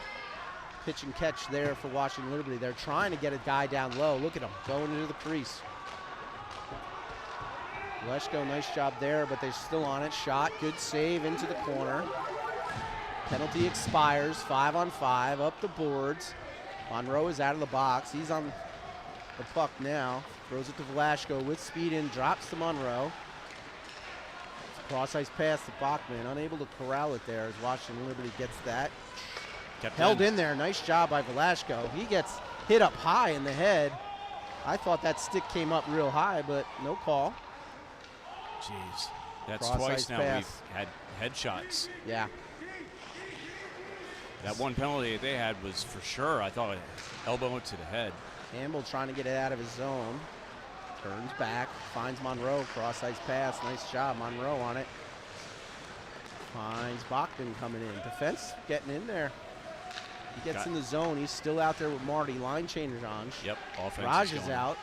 Pitch and catch there for Washington Liberty. They're trying to get a guy down low. Look at him going into the crease. Leshko, nice job there, but they're still on it. Shot, good save into the corner. Penalty expires, 5-on-5, up the boards. Monroe is out of the box. He's on the puck now. Throws it to Velashko with speed in, drops to Monroe. Cross ice pass to Bachman, unable to corral it there as Washington Liberty gets that. Held in there, nice job by Velashko. He gets hit up high in the head. I thought that stick came up real high, but no call. Jeez, that's Cross twice ice now pass. we've had headshots. Yeah. That one penalty that they had was for sure, I thought, an elbow to the head. Campbell trying to get it out of his zone. Turns back, finds Monroe, cross ice pass. Nice job, Monroe on it. Finds Bachman coming in. Defense getting in there. He gets in the zone. He's still out there with Marty. Line change on. Yep, offense. Raj is out.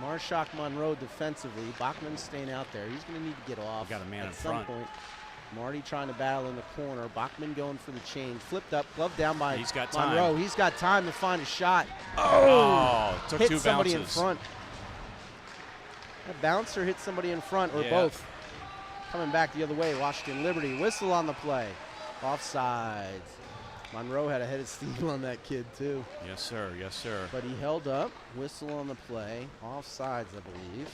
Marshak, Monroe defensively. Bachman's staying out there. He's going to need to get off Got a man at in some front. point. Marty trying to battle in the corner. Bachman going for the change. Flipped up, glove down by He's got time. Monroe. He's got time to find a shot. Oh, took Hit two somebody bounces. in front. A bouncer hit somebody in front, or Yeah. both. Coming back the other way, Washington Liberty. Whistle on the play. Offsides. Monroe had a head of steam on that kid, too. Yes, sir. Yes, sir. But he held up. Whistle on the play. Offsides, I believe.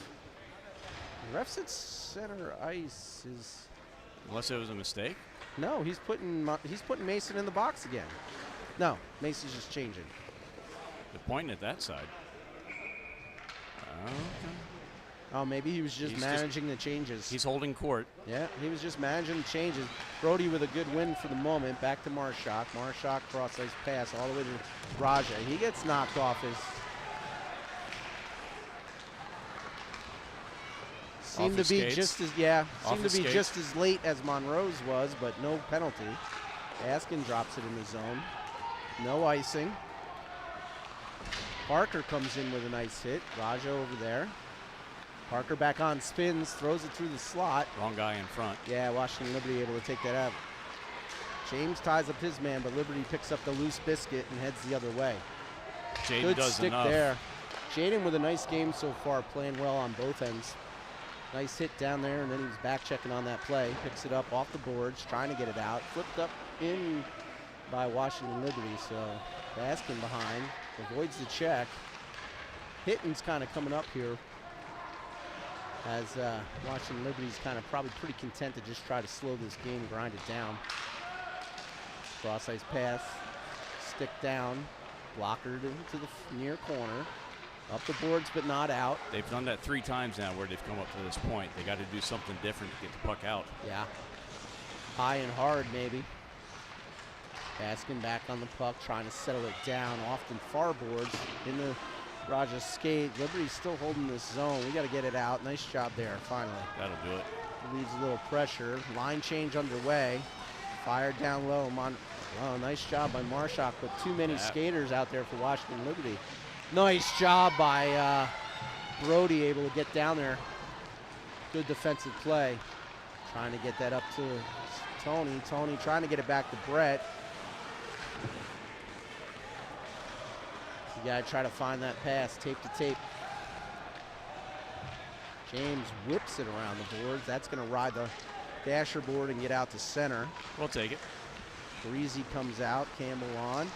The ref said center ice is... Unless it was a mistake. No, he's putting Mason in the box again. No, Mason's just changing. They're pointing at that side. Okay. Oh, maybe he was just He's managing the changes. He's holding court. Yeah, he was just managing the changes. Brody with a good win for the moment. Back to Marshak. Marshak cross ice pass all the way to Raja. He gets knocked off his... Seemed to be skates. just as Off his skates. just as late as Monroe's was, but no penalty. Askin drops it in the zone. No icing. Parker comes in with a nice hit. Raja over there. Parker back on, spins, throws it through the slot. Wrong guy in front. Yeah, Washington Liberty able to take that out. James ties up his man, but Liberty picks up the loose biscuit and heads the other way. Jaden Good does stick enough. there. Jaden with a nice game so far, playing well on both ends. Nice hit down there, and then he was back checking on that play. Picks it up off the boards, trying to get it out. Flipped up in by Washington Liberty, so Baskin behind. Avoids the check. Hitton's kind of coming up here as Washington Liberty's kind of probably pretty content to just try to slow this game, grind it down. Cross ice pass, stick down, blockered into the near corner. Up the boards, but not out. They've done that 3 times now where they've come up to this point. They got to do something different to get the puck out. Yeah. High and hard, maybe. Baskin back on the puck, trying to settle it down. Often far boards in the Raja's skate. Liberty's still holding this zone. We got to get it out. Nice job there, finally. That'll do it. Leaves a little pressure. Line change underway. Fired down low. Oh, nice job by Marshak, but too many skaters out there for Washington Liberty. Nice job by Brody, able to get down there. Good defensive play. Trying to get that up to Tony. Tony trying to get it back to Brett. You gotta try to find that pass, tape to tape. James whips it around the boards. That's gonna ride the dasher board and get out to center. We'll take it. Breezy comes out, Campbell on.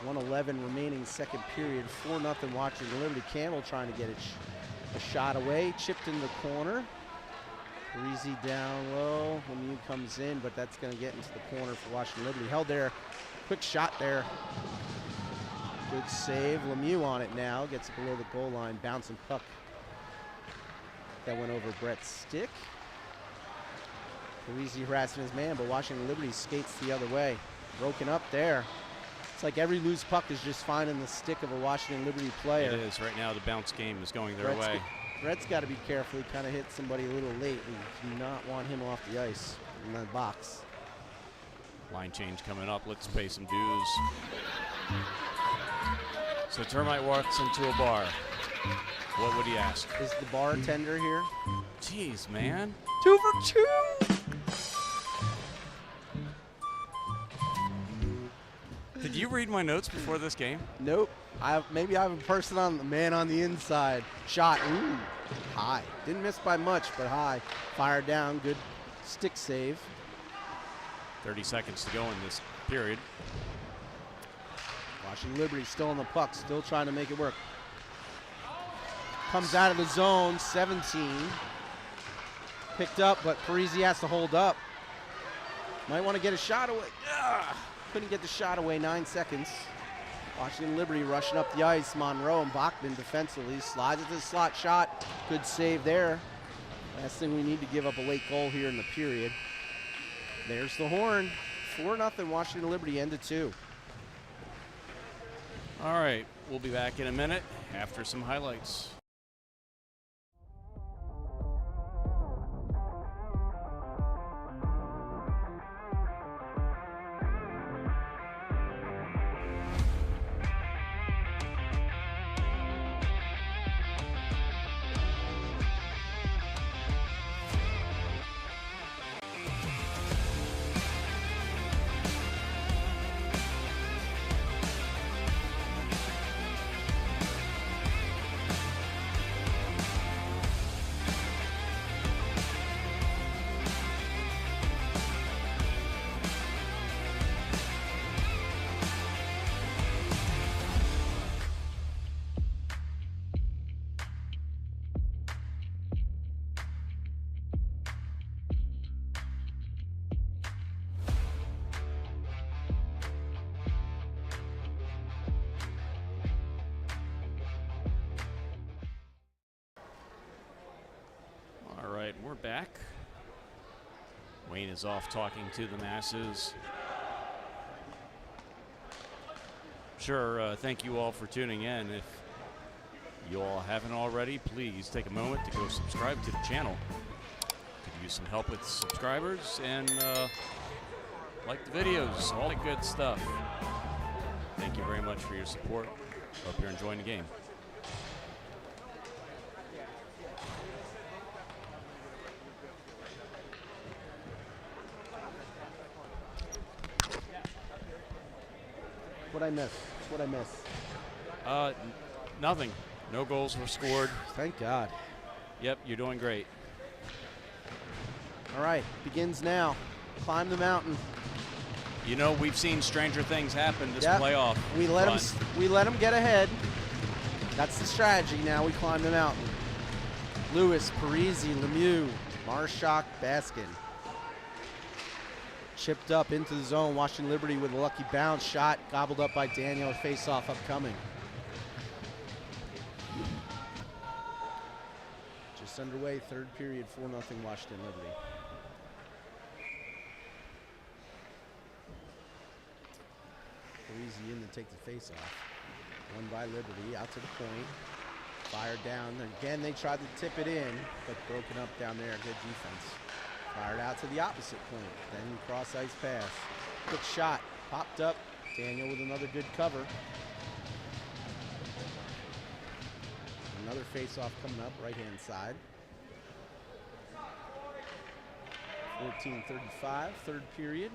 1:11 remaining second period. 4-0 Washington Liberty. Campbell trying to get a shot away. Chipped in the corner. Breezy down low. Lemieux comes in, but that's going to get into the corner for Washington Liberty. Held there. Quick shot there. Good save. Lemieux on it now. Gets below the goal line. Bouncing puck. That went over Brett's stick. Breezy harassing his man, but Washington Liberty skates the other way. Broken up there. It's like every loose puck is just finding the stick of a Washington Liberty player. It is. Right now the bounce game is going their way. Brett's got to be careful. He kind of hit somebody a little late. We do not want him off the ice in the box. Line change coming up. Let's pay some dues. So Termite walks into a bar. What would he ask? Is the bartender here? Jeez, man. 2 for 2. Did you read my notes before this game? Nope. Maybe I have a person on the man on the inside. Shot. Ooh. High. Didn't miss by much, but high. Fired down. Good stick save. 30 seconds to go in this period. Washington Liberty still on the puck, still trying to make it work. Comes out of the zone, 17. Picked up, but Parisi has to hold up. Might want to get a shot away. Couldn't get the shot away, 9 seconds. Washington Liberty rushing up the ice. Monroe and Bachman defensively. Slides it to the slot shot. Good save there. Last thing we need to give up a late goal here in the period. There's the horn. 4-0 Washington Liberty, end of 2. All right, we'll be back in a minute after some highlights. We're back. Wayne is off talking to the masses. Sure, thank you all for tuning in. If you all haven't already, please take a moment to go subscribe to the channel. Could use some help with subscribers and like the videos, all the good stuff. Thank you very much for your support. Hope you're enjoying the game. What'd I miss? What'd I miss? Nothing. No goals were scored. Thank God. Yep, you're doing great. All right, begins now. Climb the mountain. You know, we've seen stranger things happen this Yep. playoff. We let run. them get ahead. That's the strategy. Now we climb the mountain. Lewis, Parisi, Lemieux, Marshak, Baskin. Chipped up into the zone. Washington Liberty with a lucky bounce shot. Gobbled up by Daniel. Face-off upcoming. Just underway. Third period. 4-0 Washington Liberty. Parisi in to take the face-off. Won by Liberty. Out to the point. Fired down. Again, they tried to tip it in, but broken up down there. Good defense. Fired out to the opposite point. Then cross ice pass. Quick shot. Popped up. Daniel with another good cover. Another face-off coming up, right-hand side. 14:35, third period.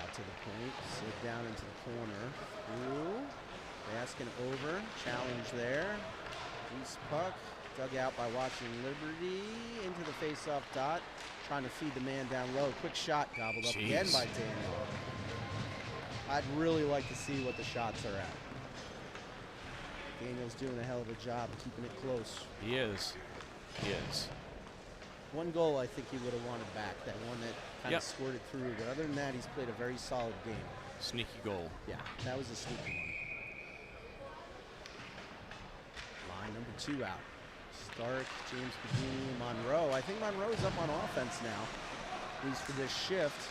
Out to the point. Slid down into the corner. Through. Baskin over. Challenge there. Loose puck. Dug out by Washington Liberty into the face-off dot, trying to feed the man down low. Quick shot gobbled up again by Daniel. I'd really like to see what the shots are at. Daniel's doing a hell of a job keeping it close. He is. He is. One goal I think he would have wanted back, that one that kind of squirted through. But other than that, he's played a very solid game. Sneaky goal. Yeah, that was a sneaky one. Line number 2 out. Stark, James Pagini, Monroe. I think Monroe's up on offense now, at least for this shift.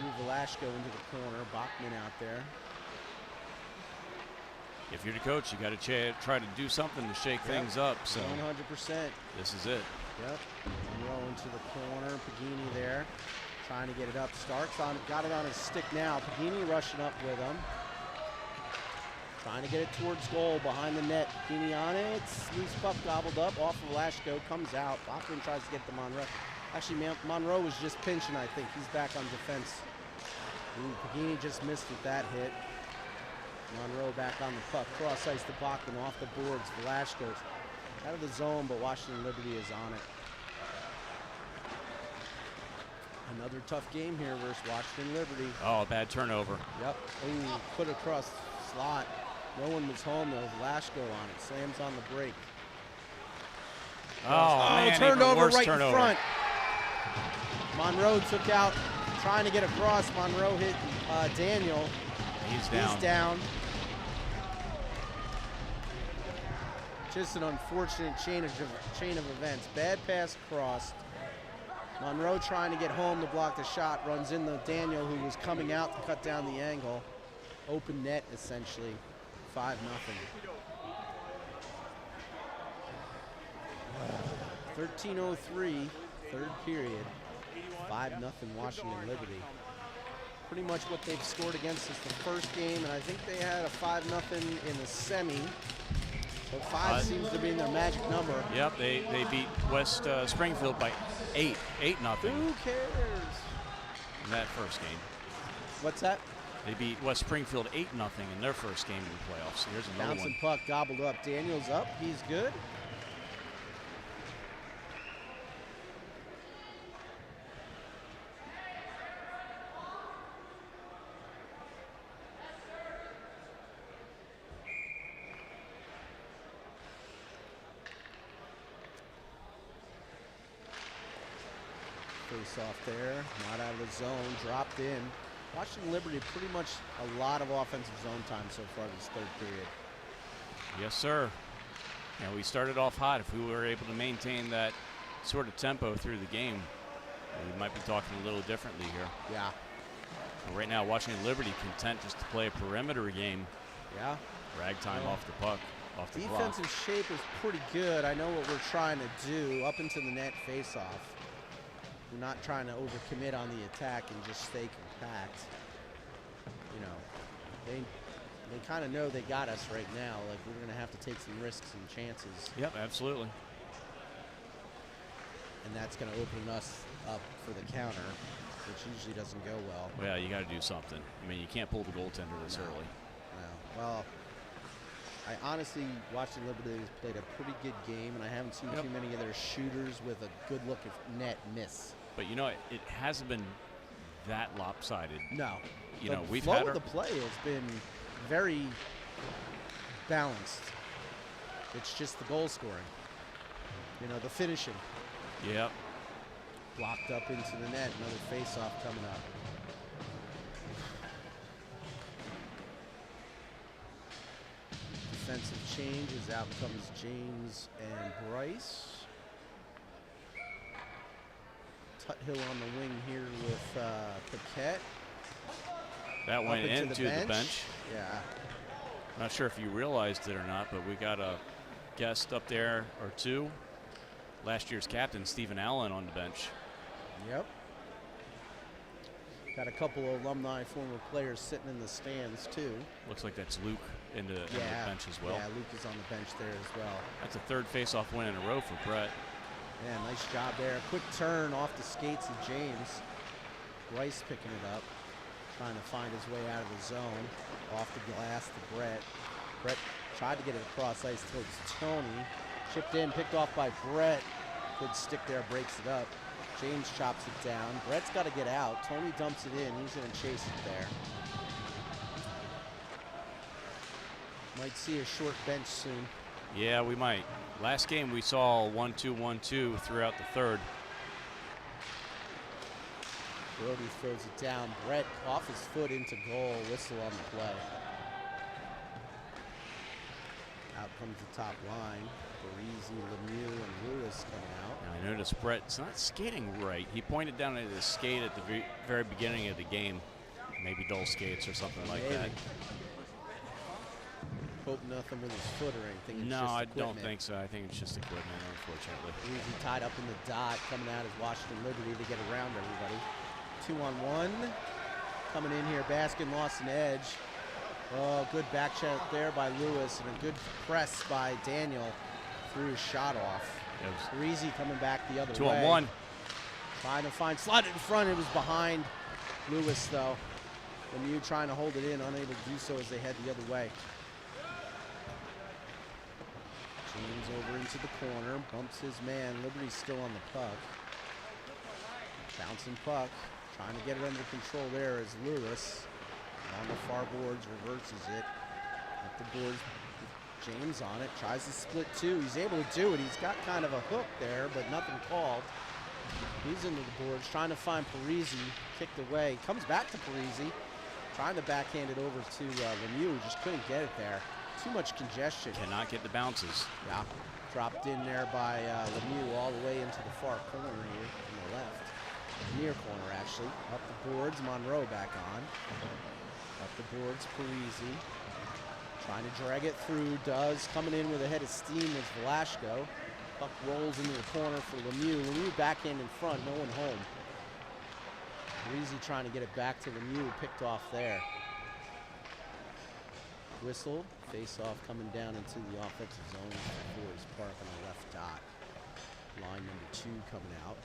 Move Velashko into the corner. Bachman out there. If you're the coach, you got to try to do something to shake things up. So 100%. this is it. Yep. Monroe into the corner. Pagini there, trying to get it up. Stark's on, got it on his stick now. Pagini rushing up with him. Trying to get it towards goal, behind the net. Pagini on it. Loose puck gobbled up off of Velashko. Comes out. Bachman tries to get to Monroe. Actually, Monroe was just pinching, I think. He's back on defense. Ooh, Pagini just missed with that hit. Monroe back on the puck. Cross ice to Bachman off the boards. Velashko's out of the zone, but Washington Liberty is on it. Another tough game here versus Washington Liberty. Oh, a bad turnover. Yep. Ooh, put across slot. No one was home though. Velashko on it. Slams on the break. Oh, man, turned even over worse right turnover. in front. Monroe took out, trying to get across. Monroe hit Daniel. He's down. He's down. Just an unfortunate chain of events. Bad pass crossed. Monroe trying to get home to block the shot. Runs into Daniel, who was coming out to cut down the angle. Open net, essentially. 5-0. 13:03, third period. 5-0 Washington Liberty. Pretty much what they've scored against us the first game, and I think they had a 5-0 in the semi. So 5 seems to be their magic number. Yep, they beat West Springfield by 8-0. Who cares? In that first game. What's that? They beat West Springfield 8-0 in their first game in the playoffs. Here's another Bouncing one. puck gobbled up. Daniel's up. He's good. Face off there, not out of the zone, dropped in. Washington Liberty pretty much a lot of offensive zone time so far this third period. Yes, sir. And we started off hot. If we were able to maintain that sort of tempo through the game, we might be talking a little differently here. Yeah. But right now, Washington Liberty content just to play a perimeter game. Yeah. Rag time off the puck, off the block. Defensive shape is pretty good. I know what we're trying to do. Up into the net face-off. we're not trying to overcommit on the attack and just stay compact. You know, they kind of know they got us right now. Like, we're going to have to take some risks and chances. Yep, absolutely. And that's going to open us up for the counter, which usually doesn't go well. Well, you got to do something. I mean, you can't pull the goaltender this early. No. Well, I honestly, Washington Liberty has played a pretty good game, and I haven't seen too many of their shooters with a good look at net miss. But, you know, it hasn't been that lopsided. No. You know, we've flow had of the play has been very balanced. It's just the goal scoring. You know, the finishing. Yep. Blocked up into the net. Another face-off coming up. Defensive changes. Out comes James and Bryce. Tuthill on the wing here with Paquette. That went into the bench. Yeah. Not sure if you realized it or not, but we got a guest up there or two. Last year's captain, Stephen Allen, on the bench. Yep. Got a couple of alumni, former players sitting in the stands, too. Looks like that's Luke in the bench as well. Yeah, Luke is on the bench there as well. That's a third face-off win in a row for Brett. Yeah, nice job there. Quick turn off the skates of James. Bryce picking it up, trying to find his way out of the zone. Off the glass to Brett. Brett tried to get it across ice towards Tony. Chipped in, picked off by Brett. Good stick there, breaks it up. James chops it down. Brett's got to get out. Tony dumps it in. He's going to chase it there. Might see a short bench soon. Yeah, we might. Last game we saw 1-2-1-2 throughout the third. Brody throws it down. Brett off his foot into goal. Whistle on the play. Out comes the top line. Parisi, Lemieux, and Lewis coming out. And I noticed Brett's not skating right. He pointed down at his skate at the very beginning of the game. Maybe dull skates or something like that. Hope nothing with his foot or anything. It's No, just I equipment. don't think so. I think it's just equipment, unfortunately. Parisi tied up in the dot, coming out as Washington Liberty to get around everybody. 2-on-1. Coming in here, Baskin lost an edge. Oh, good back check there by Lewis, and a good press by Daniel. Threw his shot off. Parisi coming back the other way. 2-on-1. Trying to find, slotted in front. It was behind Lewis, though. Lemieux trying to hold it in, unable to do so as they head the other way. James over into the corner, bumps his man. Liberty's still on the puck. Bouncing puck, trying to get it under control there is Lewis. On the far boards, reverses it. At the boards, James on it, tries to split two. He's able to do it. He's got kind of a hook there, but nothing called. He's into the boards, trying to find Parisi, kicked away. Comes back to Parisi, trying to backhand it over to Lemieux, just couldn't get it there. Too much congestion. Cannot get the bounces. Yeah, dropped in there by Lemieux all the way into the far corner here on the left. Near corner, actually. Up the boards, Monroe back on. Up the boards, Parisi. Trying to drag it through, does. Coming in with a head of steam is Velasco. Puck rolls into the corner for Lemieux. Lemieux backhand in front, no one home. Parisi trying to get it back to Lemieux, picked off there. Whistle, face-off coming down into the offensive zone for his park on the left dot. Line number 2 coming out.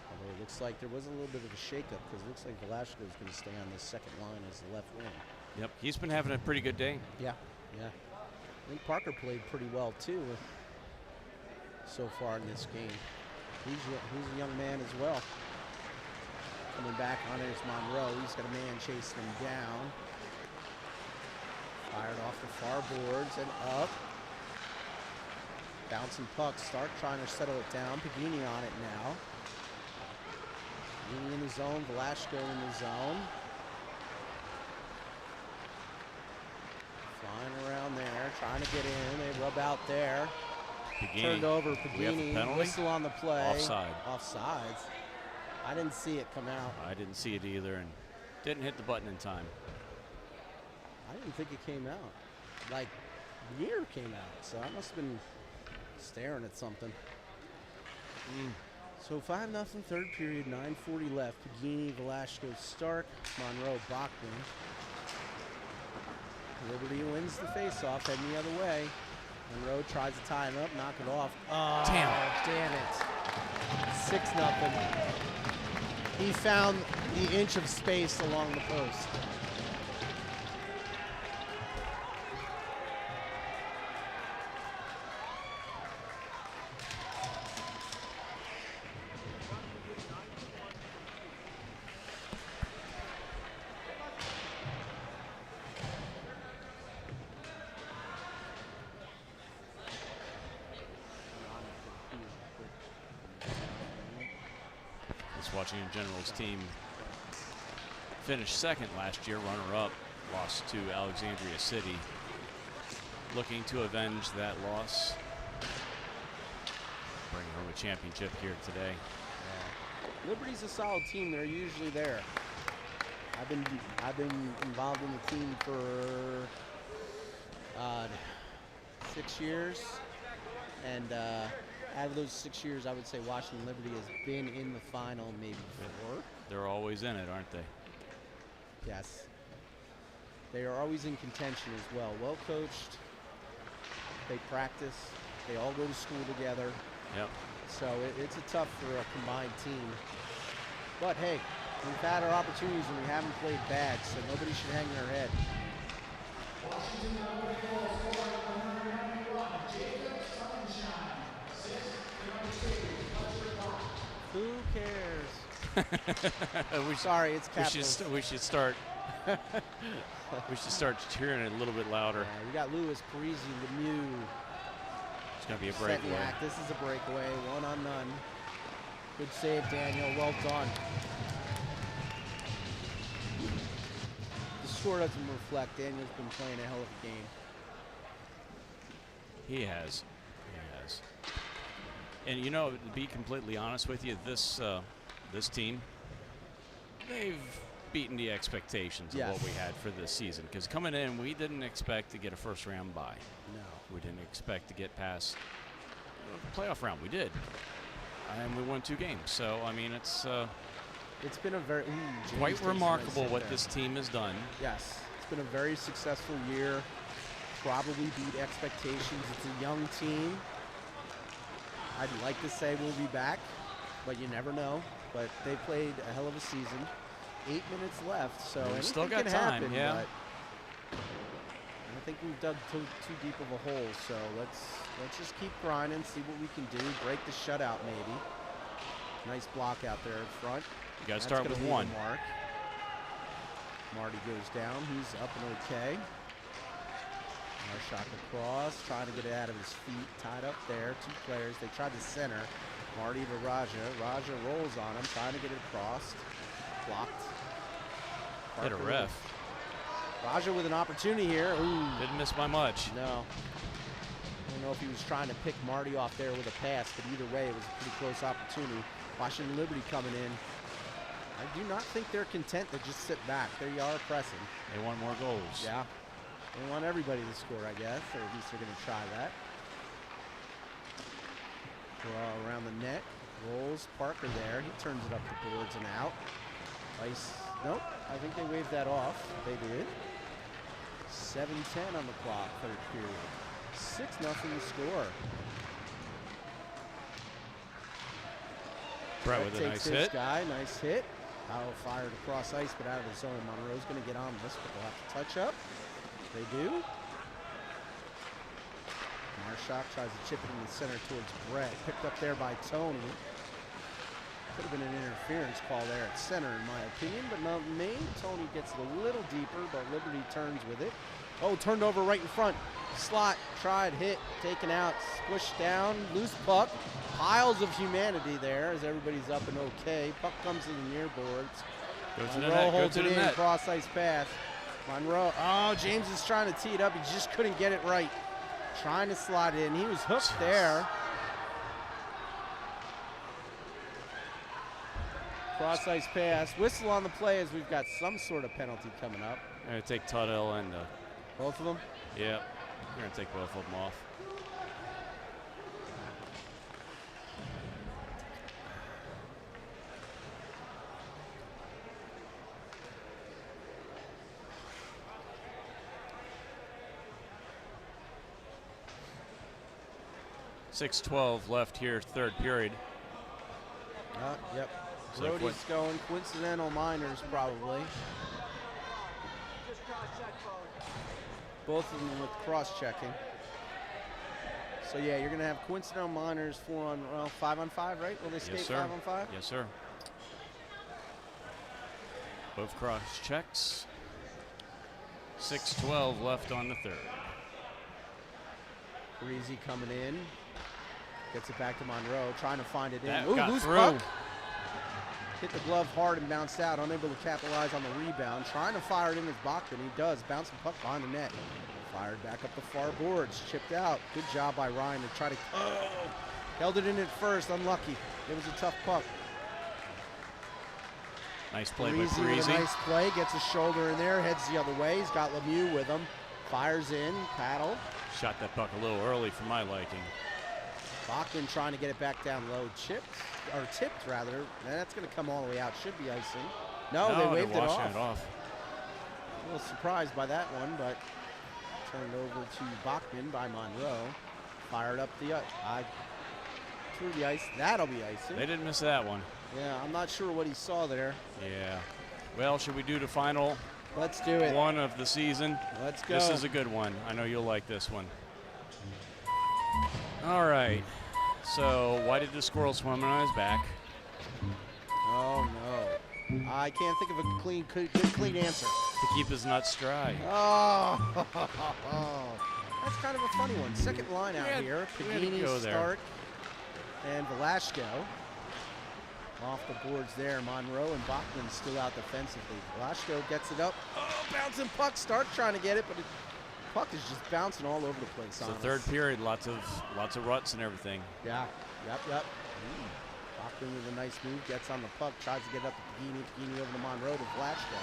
Although it looks like there was a little bit of a shakeup because it looks like Velasco is going to stay on this second line as the left wing. Yep, he's been having a pretty good day. Yeah, yeah. I think Parker played pretty well too so far in this game. He's a young man as well. Coming back on it is Monroe. He's got a man chasing him down. Fired off the far boards and up. Bouncing puck. Stark trying to settle it down. Pagini on it now. Pagini in the zone. Velasco in the zone. Flying around there. Trying to get in. They rub out there. Pagini. Turned over. We have a Pagini. penalty? Whistle on the play. Offside. Offsides. I didn't see it come out. I didn't see it either and didn't hit the button in time. I didn't think it came out. Like, the ear came out, so I must have been staring at something. So 5-0 third period, 9:40 left. Pagini, Velasco, Stark, Monroe, Bachman. Liberty wins the faceoff, heading the other way. Monroe tries to tie him up, knock it off. Oh, damn it. 6-0. He found the inch of space along the post. Washington Generals team finished second last year, runner-up, lost to Alexandria City. Looking to avenge that loss, bring home a championship here today. Liberty's a solid team. They're usually there. I've been involved in the team for 6 years, and out of those 6 years, I would say Washington Liberty has been in the final maybe 4. They're always in it, aren't they? Yes. They are always in contention as well. Well coached. They practice. They all go to school together. Yep. So it's a tough for a combined team. But hey, we've had our opportunities and we haven't played bad, so nobody should hang their head. Who cares? Sorry, it's Capitals. We should start. We should start cheering it a little bit louder. Yeah, we got Lewis, Parisi, Lemieux. It's gonna be a breakaway. Setniak. This is a breakaway, 1-on-none. Good save, Daniel. Well done. The score doesn't reflect. Daniel's been playing a hell of a game. He has. He has. And you know, to be completely honest with you, this team, they've beaten the expectations of what we had for this season. Because coming in, we didn't expect to get a first-round bye. No. We didn't expect to get past the playoff round. We did. And we won 2 games. So, I mean, it's been a very quite remarkable what this team has done. Yes. It's been a very successful year. Probably beat expectations. It's a young team. I'd like to say we'll be back, but you never know. But they played a hell of a season. 8 minutes left, so anything still got can time, happen, yeah. But I think we've dug too deep of a hole. So let's just keep grinding, see what we can do. Break the shutout, maybe. Nice block out there in front. You got to start with 1. Mark. Marty goes down. He's up and okay. Marshak across, trying to get it out of his feet. Tied up there. 2 players. They tried to center. Marty to Raja. Raja rolls on him, trying to get it across. Blocked. Hit a ref. Raja with an opportunity here. Ooh. Didn't miss by much. No. I don't know if he was trying to pick Marty off there with a pass, but either way, it was a pretty close opportunity. Washington Liberty coming in. I do not think they're content to just sit back. They are pressing. They want more goals. Yeah. They want everybody to score, I guess, or at least they're going to try that. Draw around the net. Rolls Parker there. He turns it up the boards and out. Ice. Nope. I think they waved that off. They did. 7:10 on the clock, third period. 6-0 the score. Brett with a nice hit. Nice hit. Foul fired across ice, but out of the zone. Monroe's going to get on this, but they'll have to touch up. They do. Marshak tries to chip it in the center towards Brett. Picked up there by Tony. Could have been an interference call there at center, in my opinion, but not me. Tony gets it a little deeper, but Liberty turns with it. Oh, turned over right in front. Slot, tried, hit, taken out, squished down, loose puck. Piles of humanity there as everybody's up and okay. Puck comes to the near boards. Go to the Monroe net. holds Go to it the in, net. cross ice pass. Monroe, oh, James is trying to tee it up. He just couldn't get it right. Trying to slide in. He was hooked there. Cross ice pass. Whistle on the play as we've got some sort of penalty coming up. I'm going to take Tuttle and Both of them? yeah, we're going to take both of them off. 6:12 left here, third period. Yep. So Brody's going coincidental minors probably. Both of them with cross-checking. So yeah, you're gonna have coincidental minors 5 on 5, right? Will they skate Yes, sir. 5 on 5? Yes, sir. Both cross checks. 6:12 left on the third. Breezy coming in. Gets it back to Monroe, trying to find it in. That Ooh, got loose through. puck. Hit the glove hard and bounced out, unable to capitalize on the rebound. Trying to fire it in with Bachman. He does. Bouncing puck behind the net. Fired back up the far boards. Chipped out. Good job by Ryan to try to. Oh! Held it in at first. Unlucky. It was a tough puck. Nice play by Breezy with Breezy. a nice play. Gets his shoulder in there. Heads the other way. He's got Lemieux with him. Fires in. Paddle. Shot that puck a little early for my liking. Bachman trying to get it back down low. Tipped rather. And that's going to come all the way out. Should be icing. No, they waved it they're off. washing it off. A little surprised by that one, but turned over to Bachman by Monroe. Fired up the through the ice. That'll be icing. They didn't miss that one. Yeah, I'm not sure what he saw there. Yeah. Well, should we do the final Let's do it. one of the season? Let's go. This is a good one. I know you'll like this one. All right. So, why did the squirrel swim on his back? Oh no, I can't think of a good clean answer. To keep his nuts dry. Oh, that's kind of a funny one. Second line out We had- here. we had to Pagini, go there. Stark, and Velasco. Off the boards there. Monroe and Bachman still out defensively. Velasco gets it up. Oh, bouncing puck. Stark trying to get it, but the puck is just bouncing all over the place. It's the on us. third period. Lots of ruts and everything. Yeah. Yep. Bachman with a nice move. Gets on the puck. Tries to get it up to Pagini. Pagini over to Monroe to Velasco.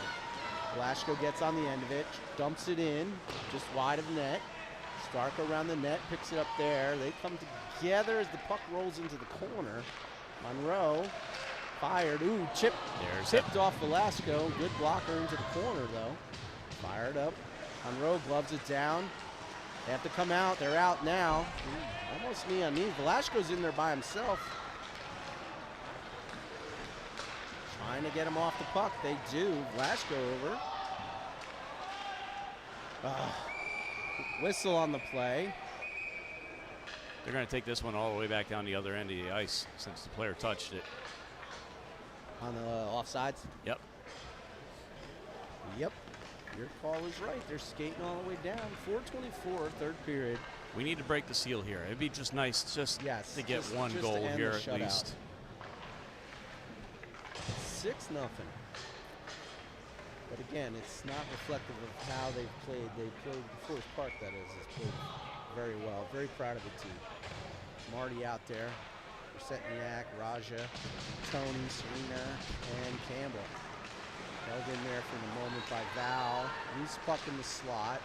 Velasco gets on the end of it. Dumps it in. Just wide of net. Stark around the net. Picks it up there. They come together as the puck rolls into the corner. Monroe fired. Ooh, tipped off Velasco. Good blocker into the corner, though. Fired up. Monroe gloves it down. They have to come out. They're out now. Ooh, almost knee on knee. Velasco's in there by himself. Trying to get him off the puck. They do. Velasco over. Whistle on the play. They're going to take this one all the way back down the other end of the ice since the player touched it. On the offsides? Yep. Yep. Your call is right. They're skating all the way down. 4:24, third period. We need to break the seal here. It'd be just nice to get one just goal to end here the at shutout. least. 6-0. But again, it's not reflective of how they've played. They played, Forest Park, that is, has played very well. Very proud of the team. Marty out there. Setniak, Raja, Tony, Serena, and Campbell. Held in there for the moment by Val. Loose puck in the slot.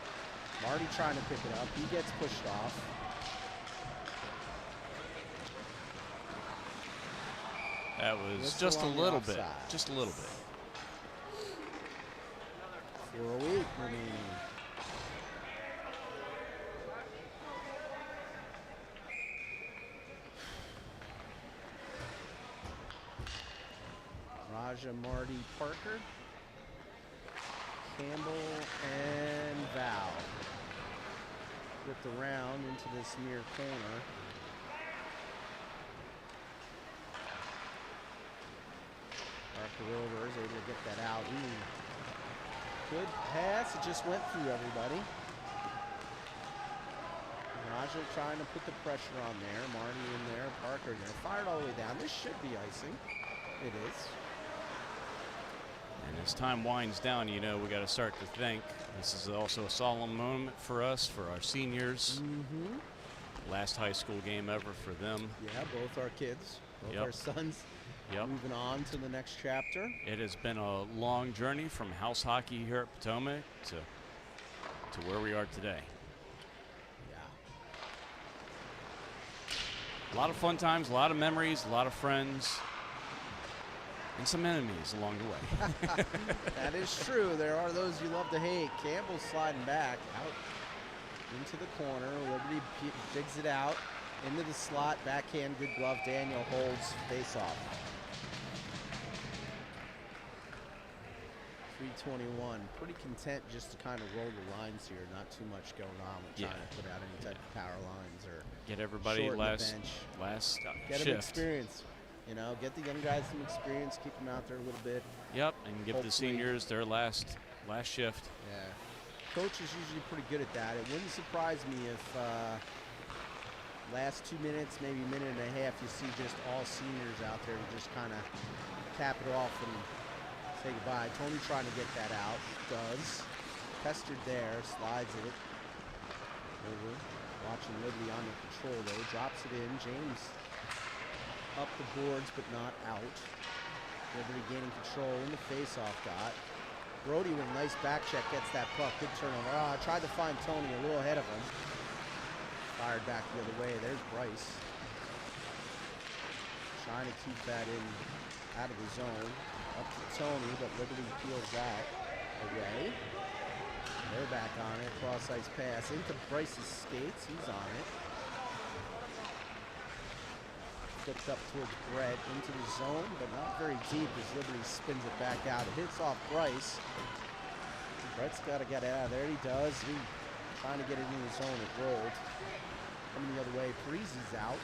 Marty trying to pick it up. He gets pushed off. That was Whistle just a on the little bit. offside. Just a little bit. 4:08 remaining. Raja, Marty, Parker, Campbell, and Val. Whipped around into this near corner. Parker over is able to get that out. Ooh. Good pass. It just went through everybody. Raja trying to put the pressure on there. Marty in there. Parker in there. Fired all the way down. This should be icing. It is. And as time winds down, you know, we got to start to think. This is also a solemn moment for us, for our seniors. Mm-hmm. Last high school game ever for them. Yeah, both our kids, both Yep. our sons. Yep. Moving on to the next chapter. It has been a long journey from house hockey here at Potomac to where we are today. Yeah. A lot of fun times, a lot of memories, a lot of friends, and some enemies along the way. That is true. There are those you love to hate. Campbell sliding back out into the corner. Liberty digs it out. Into the slot, backhand, good glove. Daniel holds, face off. 3:21. Pretty content just to kind of roll the lines here. Not too much going on with trying to put out any type of power lines or get everybody shorten the last get shift. them experience. You know, get the young guys some experience, keep them out there a little bit. Yep, and give Hopefully. the seniors their last shift. Yeah. Coach is usually pretty good at that. It wouldn't surprise me if last 2 minutes, maybe a minute and a half, you see just all seniors out there to just kind of cap it off and say goodbye. Tony trying to get that out. Does. Pestered there. Slides it over. Watching Liberty on the control though. Drops it in. James up the boards but not out. Liberty gaining control in the face-off dot. Brody with a nice back check gets that puck. Good turnover. Tried to find Tony a little ahead of him. Fired back the other way. There's Bryce. Trying to keep that in out of the zone. Up to Tony, but Liberty peels that away. They're back on it. Cross ice pass into Bryce's skates. He's on it. Flipped up towards Brett into the zone, but not very deep as Liberty spins it back out. It hits off Bryce. Brett's got to get out of there. He does. He trying to get it in the zone. It rolled. Coming the other way. Parisi's out.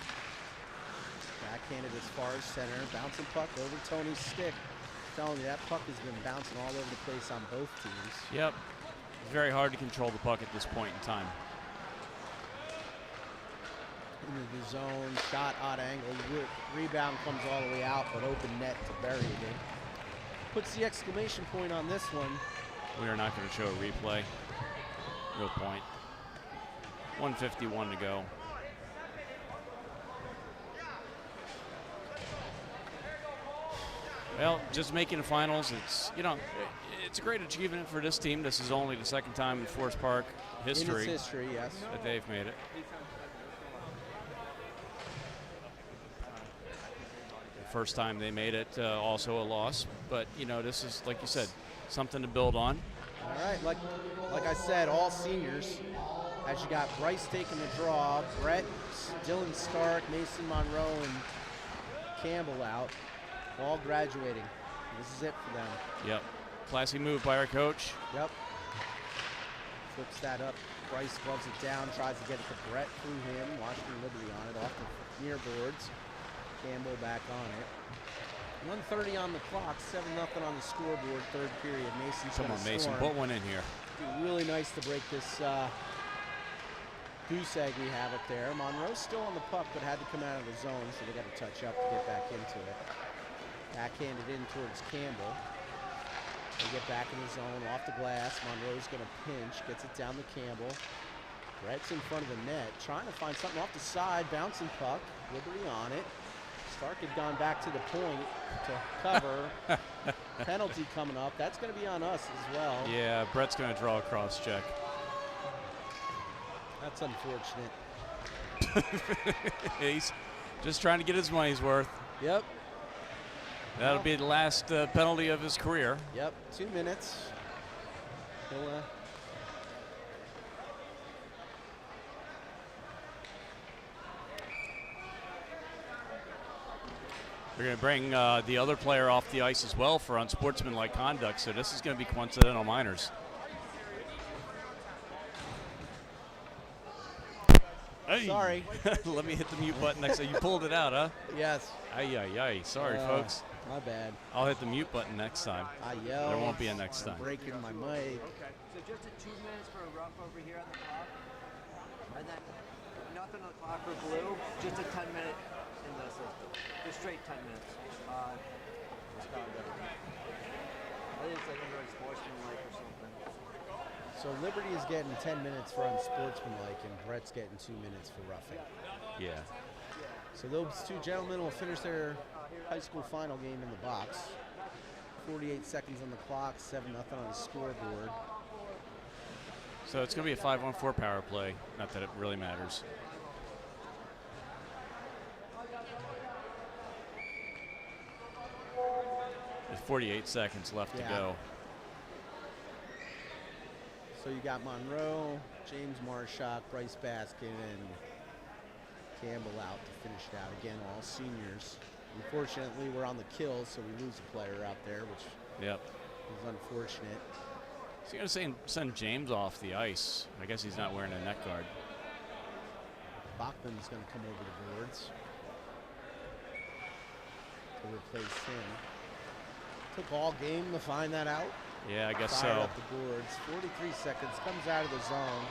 Backhanded as far as center. Bouncing puck over Tony's stick. I'm telling you, that puck has been bouncing all over the place on both teams. Yep. It's very hard to control the puck at this point in time. Into the zone, shot odd angle, rebound comes all the way out, but open net to bury it in. Puts the exclamation point on this one. We are not going to show a replay. No point. 1:51 to go. Well, just making the finals, it's, you know, it's a great achievement for this team. This is only the second time in Forest Park history, In its history, yes. that they've made it. First time they made it, also a loss. But, you know, this is, like you said, something to build on. All right, like I said, all seniors. As you got Bryce taking the draw, Brett, Dylan Stark, Mason Monroe, and Campbell out, all graduating. This is it for them. Yep. Classy move by our coach. Yep. Flips that up. Bryce gloves it down, tries to get it to Brett through him. Washington Liberty on it, off the near boards. Campbell back on it. 1:30 on the clock, 7-0 on the scoreboard, third period. Mason's Come on, Mason, put one in here. Really nice to break this goose egg we have up there. Monroe's still on the puck, but had to come out of the zone, so they got to touch up to get back into it. Backhanded in towards Campbell. They get back in the zone, off the glass. Monroe's going to pinch, gets it down to Campbell. Brett's in front of the net, trying to find something off the side, bouncing puck. Liberty on it. Stark had gone back to the point to cover. Penalty coming up. That's going to be on us as well. Yeah, Brett's going to draw a cross check. That's unfortunate. He's just trying to get his money's worth. Yep. That'll be the last penalty of his career. Yep. 2 minutes. He'll, We're going to bring the other player off the ice as well for unsportsmanlike conduct, so this is going to be coincidental minors. Hey. Sorry. Let me hit the mute button next time. You pulled it out, huh? Yes. Ay, ay, ay. Sorry, folks. My bad. I'll hit the mute button next time. I yelled. There won't be a next time. Breaking my mic. Okay. So just a 2 minutes for a rough over here on the clock. And then nothing on the clock for blue. Just a 10-minute in the system. Just straight 10 minutes. Just got it. I think it's like unsportsmanlike or something. So Liberty is getting 10 minutes for unsportsmanlike, and Brett's getting 2 minutes for roughing. Yeah. So those two gentlemen will finish their high school final game in the box. 48 seconds on the clock, 7-0 on the scoreboard. So it's going to be a 5-on-4 power play. Not that it really matters. There's 48 seconds left to go. So you got Monroe, James Marshak, Bryce Baskin, and Campbell out to finish it out. Again, all seniors. Unfortunately, we're on the kill, so we lose a player out there, which Yep. is unfortunate. So you're going to send James off the ice. I guess he's not wearing a neck guard. Bachman's going to come over the boards to replace him. Took all game to find that out. Yeah, I guess Fired so. up the boards. 43 seconds. Comes out of the zone.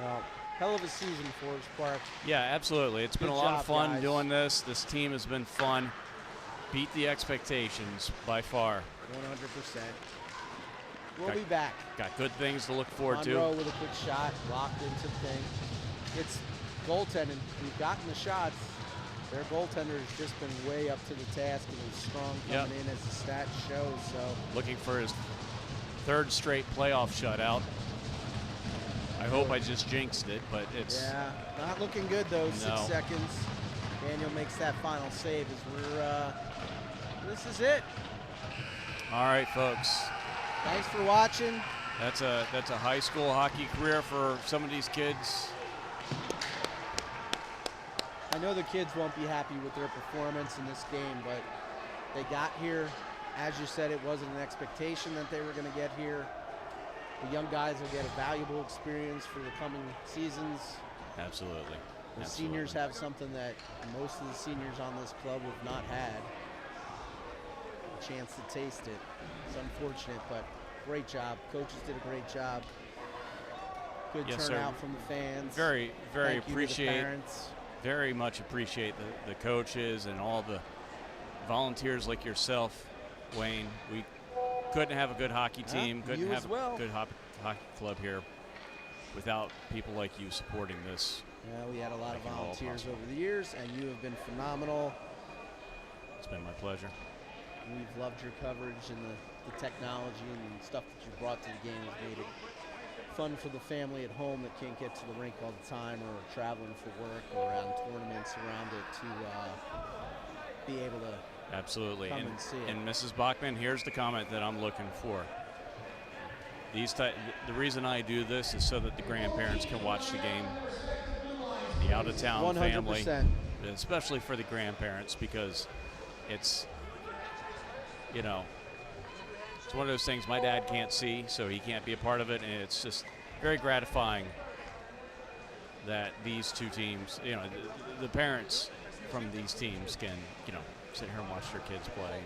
Well, hell of a season for us, Park. Yeah, absolutely. It's been Good a lot job, of fun guys. doing this. This team has been fun. Beat the expectations by far. 100%. We'll Got- be back. Got good things to look forward Monroe to. with a quick shot, locked into the thing. It's goaltending. We've gotten the shots. Their goaltender has just been way up to the task and was strong Yep. coming in as the stats show. So Looking for his third straight playoff shutout. I hope I just jinxed it, but it's yeah, not looking good though. No. 6 seconds. Daniel makes that final save as we're. This is it. all right, folks. Thanks for watching. That's a high school hockey career for some of these kids. I know the kids won't be happy with their performance in this game, but they got here. As you said, it wasn't an expectation that they were going to get here. The young guys will get a valuable experience for the coming seasons. Absolutely. The Absolutely. seniors have something that most of the seniors on this club have not had. A chance to taste it. It's unfortunate, but great job. Coaches did a great job. Good Yes, sir. turnout from the fans. Very Thank you to the appreciate. parents. Very much appreciate the coaches and all the volunteers like yourself, Wayne. We couldn't have a good hockey Yeah, team, couldn't you have as well. a good hockey club here without people like you supporting this. Yeah, we had a lot of Making it all volunteers possible. over the years, and you have been phenomenal. It's been my pleasure. We've loved your coverage and the technology and stuff that you brought to the game has made it fun for the family at home that can't get to the rink all the time or traveling for work or around tournaments around it to be able to. Absolutely. Come and see it. And Mrs. Bachman, here's the comment that I'm looking for. The reason I do this is so that the grandparents can watch the game. The out-of-town family, 100%. especially for the grandparents, because it's, you know, it's one of those things my dad can't see, so he can't be a part of it, and it's just very gratifying that these two teams, you know, the parents from these teams can, you know, sit here and watch their kids play.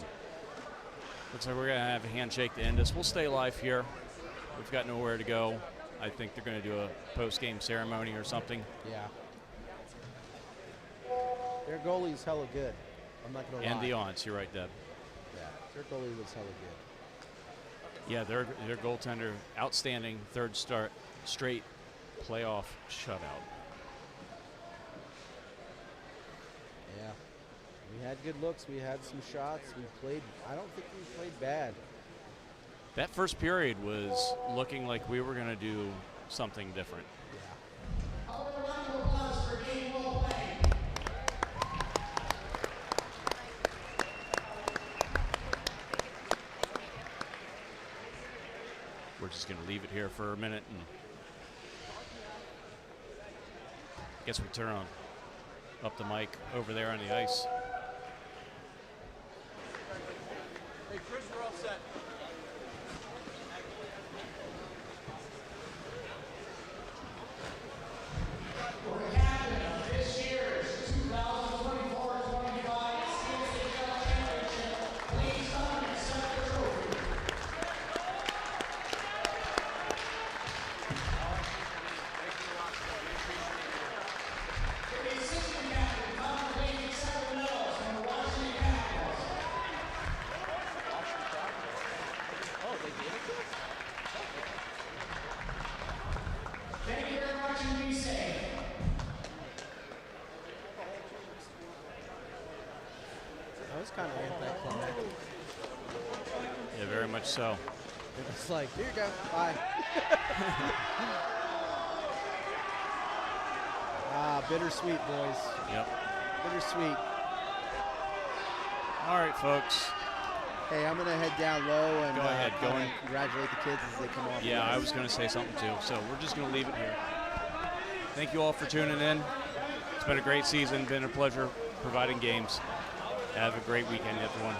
Looks like we're going to have a handshake to end this. We'll stay live here. We've got nowhere to go. I think they're going to do a post-game ceremony or something. Yeah. Their goalie's hella good. I'm not going to lie. And the aunts, you're right, Deb. Yeah, their goalie was hella good. Yeah, their goaltender, outstanding third straight playoff shutout. Yeah. We had good looks. We had some shots. We played. I don't think we played bad. That first period was looking like we were going to do something different. Yeah. How about a round of applause for game well played? We're just going to leave it here for a minute, and I guess we turn up the mic over there on the ice. Hey, Chris, we're all set. For the captain of this year's 2024-25 CSHL Championship, please come and accept the trophy. For the assistant captain, come and please accept the medals from the Washington Capitals. Thank you very much and be safe. That was kind of anticlimactic. Yeah, very much so. It was like, here you go. Bye. Bittersweet, boys. Yep. Bittersweet. All right, folks. Hey, I'm going to head down low and Go ahead, go kinda in. congratulate the kids as they come off. the Yeah, I ice. was going to say something too, so we're just going to leave it here. Thank you all for tuning in. It's been a great season. Been a pleasure providing games. Have a great weekend, everyone.